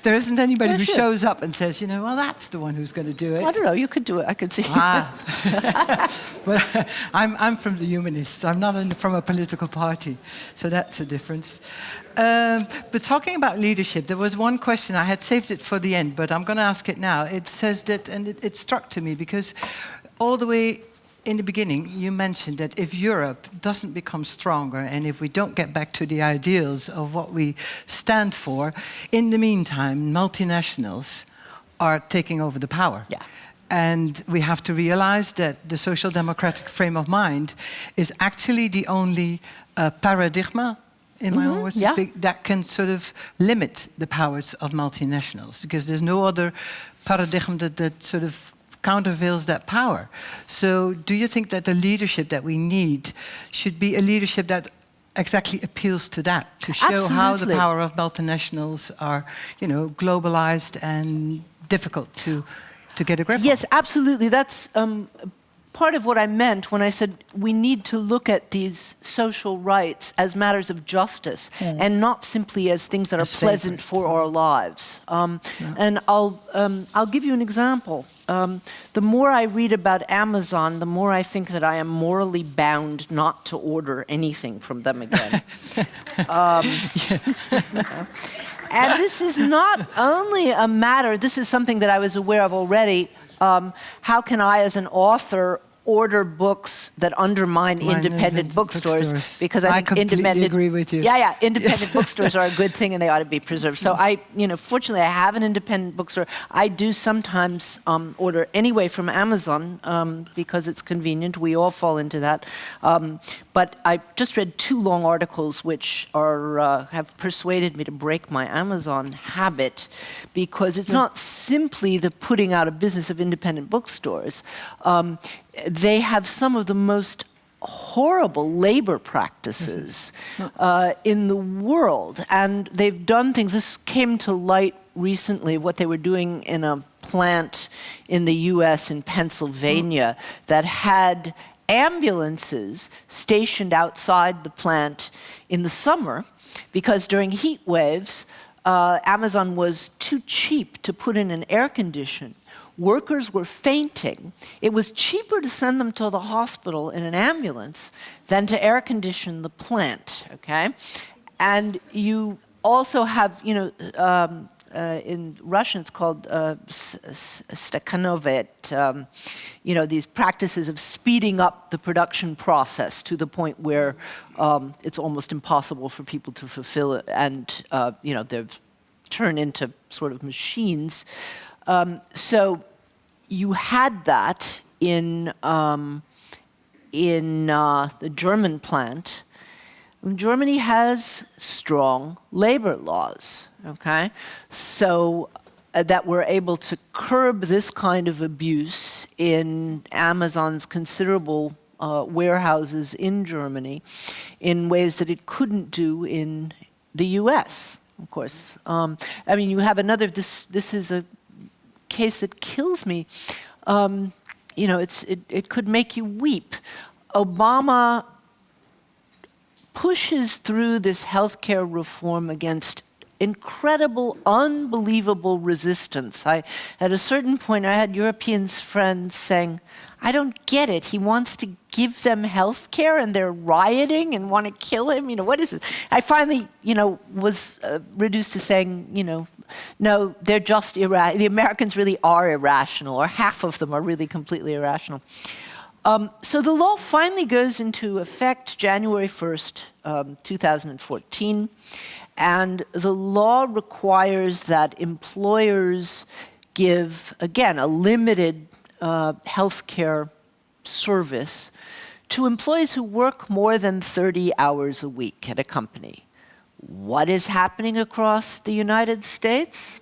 Speaker 1: There isn't anybody who shows up and says, well, that's the one who's going to do it.
Speaker 2: I don't know, you could do it. I could see
Speaker 1: But I'm from the humanists. I'm not from a political party. So that's a difference. But talking about leadership, there was one question. I had saved it for the end, but I'm going to ask it now. It says that, and it struck to me, because all the way in the beginning, you mentioned that if Europe doesn't become stronger and if we don't get back to the ideals of what we stand for, in the meantime, multinationals are taking over the power.
Speaker 2: Yeah.
Speaker 1: And we have to realize that the social democratic frame of mind is actually the only paradigm, in my own words to speak, that can sort of limit the powers of multinationals, because there's no other paradigm that sort of countervails that power. So do you think that the leadership that we need should be a leadership that exactly appeals to that, to show how the power of multinationals are, globalized and difficult to get a grip on?
Speaker 2: Yes, absolutely. That's part of what I meant when I said we need to look at these social rights as matters of justice and not simply as things that are pleasant for our lives. And I'll give you an example. The more I read about Amazon, the more I think that I am morally bound not to order anything from them again. And this is not only a matter, this is something that I was aware of already. How can I, as an author, order books that undermine independent bookstores? Because I think
Speaker 1: completely agree with you.
Speaker 2: Yeah, independent bookstores are a good thing and they ought to be preserved. So fortunately, I have an independent bookstore. I do sometimes order anyway from Amazon because it's convenient. We all fall into that. But I just read 2 long articles which have persuaded me to break my Amazon habit, because it's not simply the putting out of business of independent bookstores. They have some of the most horrible labor practices in the world. And they've done things, this came to light recently, what they were doing in a plant in the US in Pennsylvania that had ambulances stationed outside the plant in the summer, because during heat waves, Amazon was too cheap to put in an air condition. Workers were fainting. It was cheaper to send them to the hospital in an ambulance than to air condition the plant, okay? And you also have, in Russian it's called stakanovet, these practices of speeding up the production process to the point where it's almost impossible for people to fulfill it, and they're turned into sort of machines. So you had that in the German plant. Germany has strong labor laws, okay? So that were able to curb this kind of abuse in Amazon's considerable warehouses in Germany in ways that it couldn't do in the US, of course. You have another, this is a case that kills me. It could make you weep. Obama pushes through this healthcare reform against incredible, unbelievable resistance. At a certain point, I had European friends saying, I don't get it. He wants to give them health care and they're rioting and want to kill him. What is this? I finally, was reduced to saying, no, they're just irrational. The Americans really are irrational, or half of them are really completely irrational. So the law finally goes into effect January 1st, 2014, and the law requires that employers give, again, a limited health care service to employees who work more than 30 hours a week at a company. What is happening across the United States?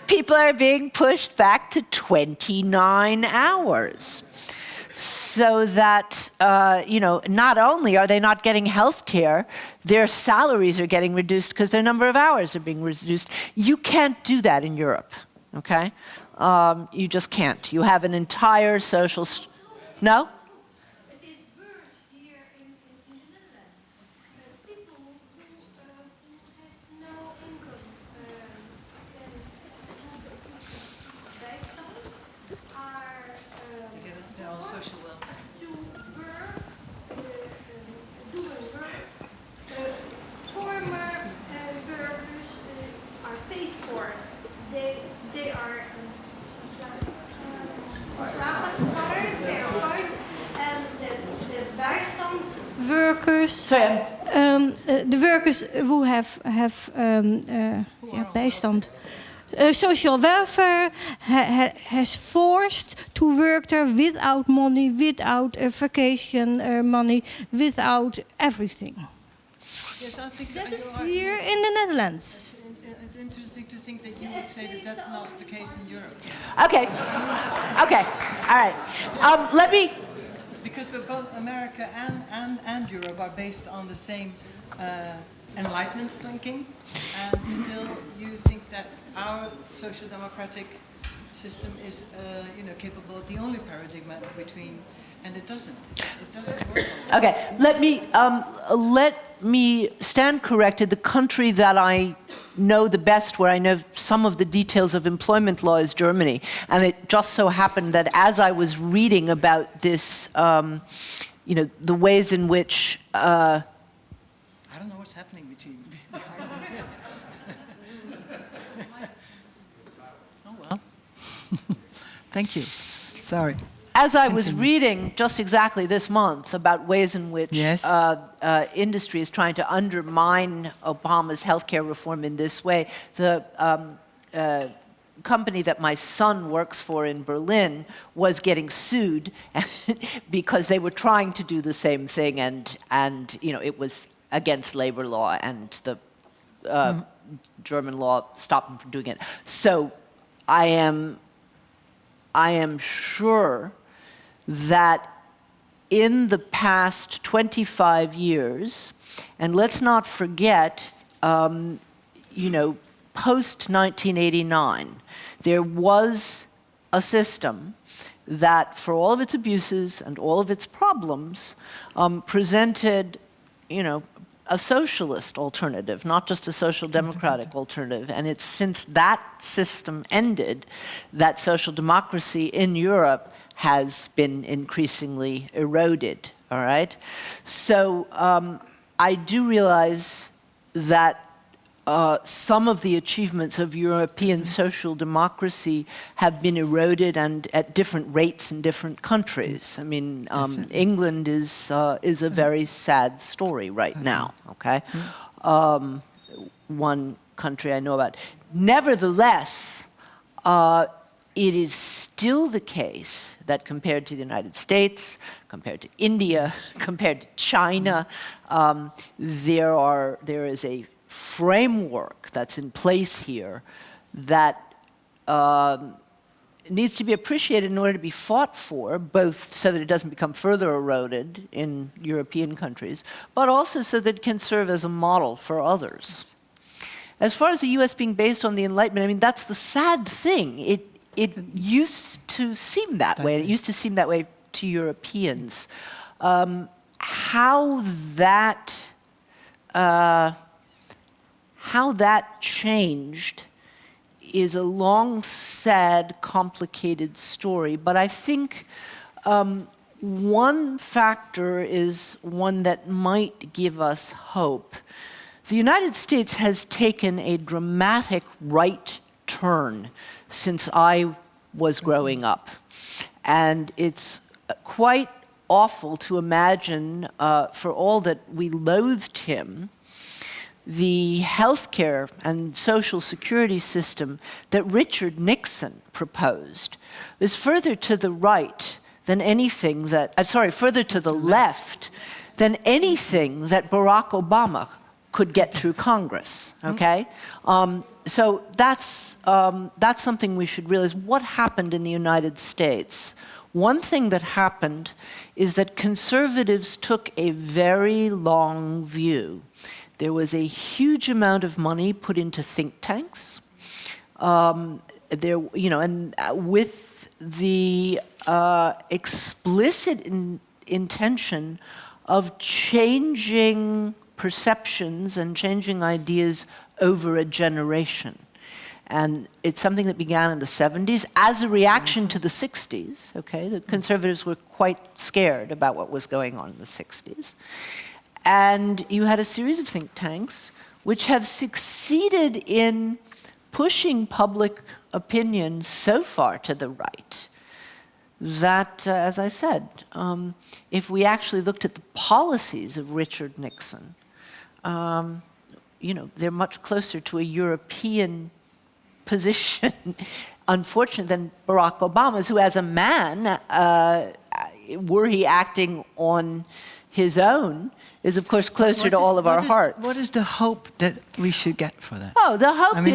Speaker 2: People are being pushed back to 29 hours. So that, not only are they not getting health care, their salaries are getting reduced because their number of hours are being reduced. You can't do that in Europe, okay? You just can't. You have an entire social... No?
Speaker 4: It is worse here in the Netherlands. People who has no income bijstand are
Speaker 1: They're on social welfare.
Speaker 4: doing work. Former workers are paid for. They are workers, the workers who have bijstand. Social welfare has forced to work there without money, without vacation money, without everything.
Speaker 1: Yes, I think
Speaker 4: That is here in the Netherlands.
Speaker 1: it's interesting to think that you would say that that's not the case in Europe.
Speaker 2: Okay, all right. Let me...
Speaker 1: Because we're both America and Europe are based on the same Enlightenment thinking, and still you think that our social democratic system is, capable of the only paradigm between, and it doesn't. It doesn't work.
Speaker 2: Okay, let me stand corrected. The country that I know the best, where I know some of the details of employment law, is Germany. And it just so happened that as I was reading about this, the ways in which...
Speaker 1: I don't know what's happening between behind me. Oh well. Thank you. Sorry.
Speaker 2: As I was reading just exactly this month about ways in which
Speaker 1: Yes.
Speaker 2: Industry is trying to undermine Obama's healthcare reform in this way, the company that my son works for in Berlin was getting sued because they were trying to do the same thing, and it was against labor law, and the German law stopped them from doing it. So I am sure that in the past 25 years, and let's not forget, post-1989, there was a system that, for all of its abuses and all of its problems, presented, a socialist alternative, not just a social democratic alternative. And it's since that system ended that social democracy in Europe has been increasingly eroded, all right? So I do realize that some of the achievements of European social democracy have been eroded, and at different rates in different countries. I mean, England is a very sad story right now, okay? One country I know about. Nevertheless, it is still the case that compared to the United States, compared to India, compared to China, there is a framework that's in place here that needs to be appreciated in order to be fought for, both so that it doesn't become further eroded in European countries, but also so that it can serve as a model for others. As far as the US being based on the Enlightenment, I mean, that's the sad thing. It used to seem that way. It used to seem that way to Europeans. how that changed is a long, sad, complicated story. But I think one factor is one that might give us hope. The United States has taken a dramatic right turn since I was growing up. And it's quite awful to imagine, for all that we loathed him, the healthcare and social security system that Richard Nixon proposed is further to the right than anything that, further to the left than anything that Barack Obama could get through Congress, okay? So that's something we should realize. What happened in the United States? One thing that happened is that conservatives took a very long view. There was a huge amount of money put into think tanks. And with the explicit intention of changing perceptions and changing ideas over a generation. And it's something that began in the 70s as a reaction to the 60s, okay? The conservatives were quite scared about what was going on in the 60s. And you had a series of think tanks which have succeeded in pushing public opinion so far to the right that, as I said, if we actually looked at the policies of Richard Nixon, they're much closer to a European position, unfortunately, than Barack Obama's, who as a man, were he acting on his own, is of course closer to all of our hearts.
Speaker 1: What is the hope that we should get for that?
Speaker 2: Oh, the hope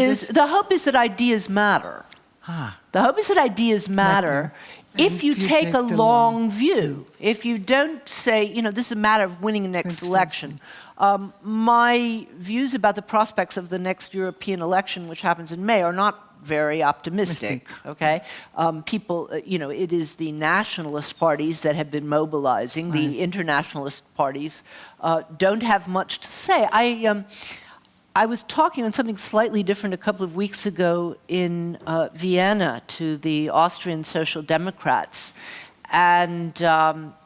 Speaker 2: is that ideas matter. The hope is that ideas matter if you take a long view. If you don't say, this is a matter of winning the next election. My views about the prospects of the next European election, which happens in May, are not very optimistic, okay? It is the nationalist parties that have been mobilizing. Right. The internationalist parties don't have much to say. I was talking on something slightly different a couple of weeks ago in Vienna to the Austrian Social Democrats. And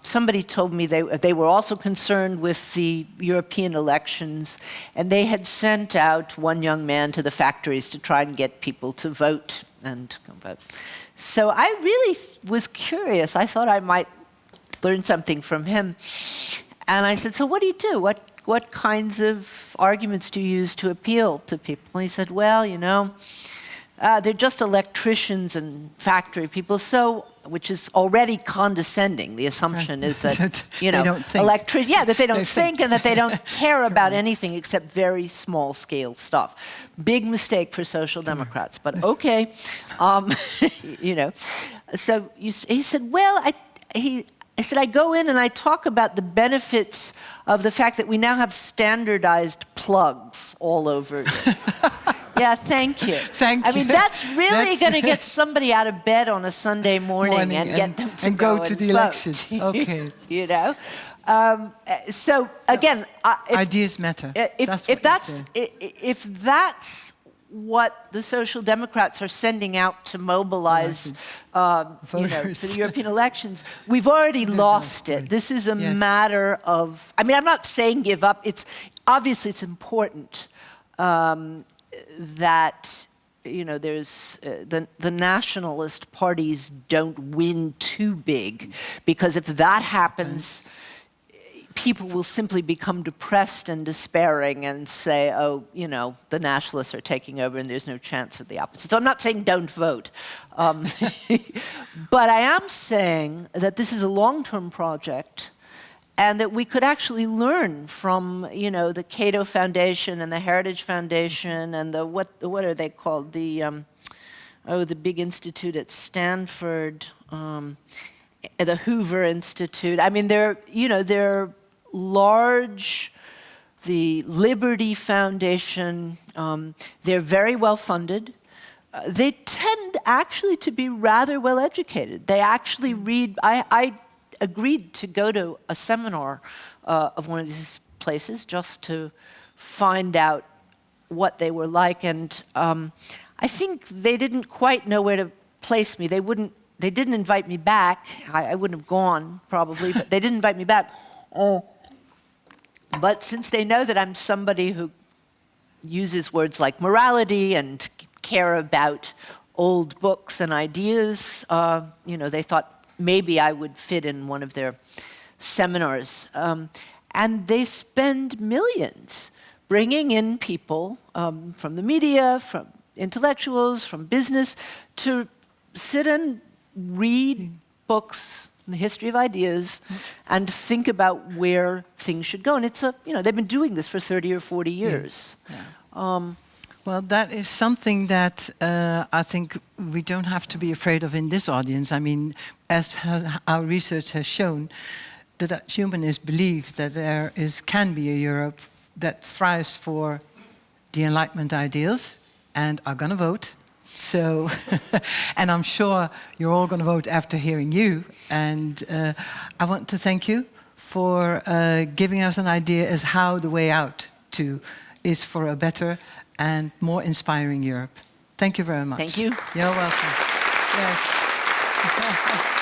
Speaker 2: somebody told me they were also concerned with the European elections, and they had sent out one young man to the factories to try and get people to vote and vote. So I really was curious. I thought I might learn something from him. And I said, so what do you do? What kinds of arguments do you use to appeal to people? And he said, well, they're just electricians and factory people, which is already condescending. The assumption is that,
Speaker 1: they don't think.
Speaker 2: That they don't think and that they don't care about anything except very small scale stuff. Big mistake for social democrats, but okay. So he said, well, I said, I go in and I talk about the benefits of the fact that we now have standardized plugs all over. Yeah, thank you.
Speaker 1: Thank you.
Speaker 2: I mean, that's really going to get somebody out of bed on a Sunday morning and get them to
Speaker 1: go to the elections. Okay.
Speaker 2: So again,
Speaker 1: ideas matter.
Speaker 2: If that's what the Social Democrats are sending out to mobilize for the European elections, we've already lost it. This is a matter of, I'm not saying give up. Obviously it's important that there's the nationalist parties don't win too big, because if that happens, people will simply become depressed and despairing and say, oh, the nationalists are taking over and there's no chance of the opposite. So I'm not saying don't vote. But I am saying that this is a long-term project and that we could actually learn from, the Cato Foundation and the Heritage Foundation and the, what are they called? The big institute at Stanford, the Hoover Institute. I mean, they're large, the Liberty Foundation, they're very well funded. They tend actually to be rather well educated. They actually read, I agreed to go to a seminar of one of these places just to find out what they were like, and I think they didn't quite know where to place me. They didn't invite me back. I wouldn't have gone, probably, but they didn't invite me back. But since they know that I'm somebody who uses words like morality and care about old books and ideas, you know, they thought maybe I would fit in one of their seminars. And they spend millions bringing in people from the media, from intellectuals, from business, to sit and read books on the history of ideas and think about where things should go. And it's you know, they've been doing this for 30 or 40 years.
Speaker 1: Yeah. Well, that is something that I think we don't have to be afraid of in this audience. I mean, as our research has shown, the Dutch humanists believe that there can be a Europe that thrives for the Enlightenment ideals and are going to vote. So, and I'm sure you're all going to vote after hearing you. And I want to thank you for giving us an idea as how the way out is for a better and more inspiring Europe. Thank you very much.
Speaker 2: Thank you.
Speaker 1: You're welcome. Yes.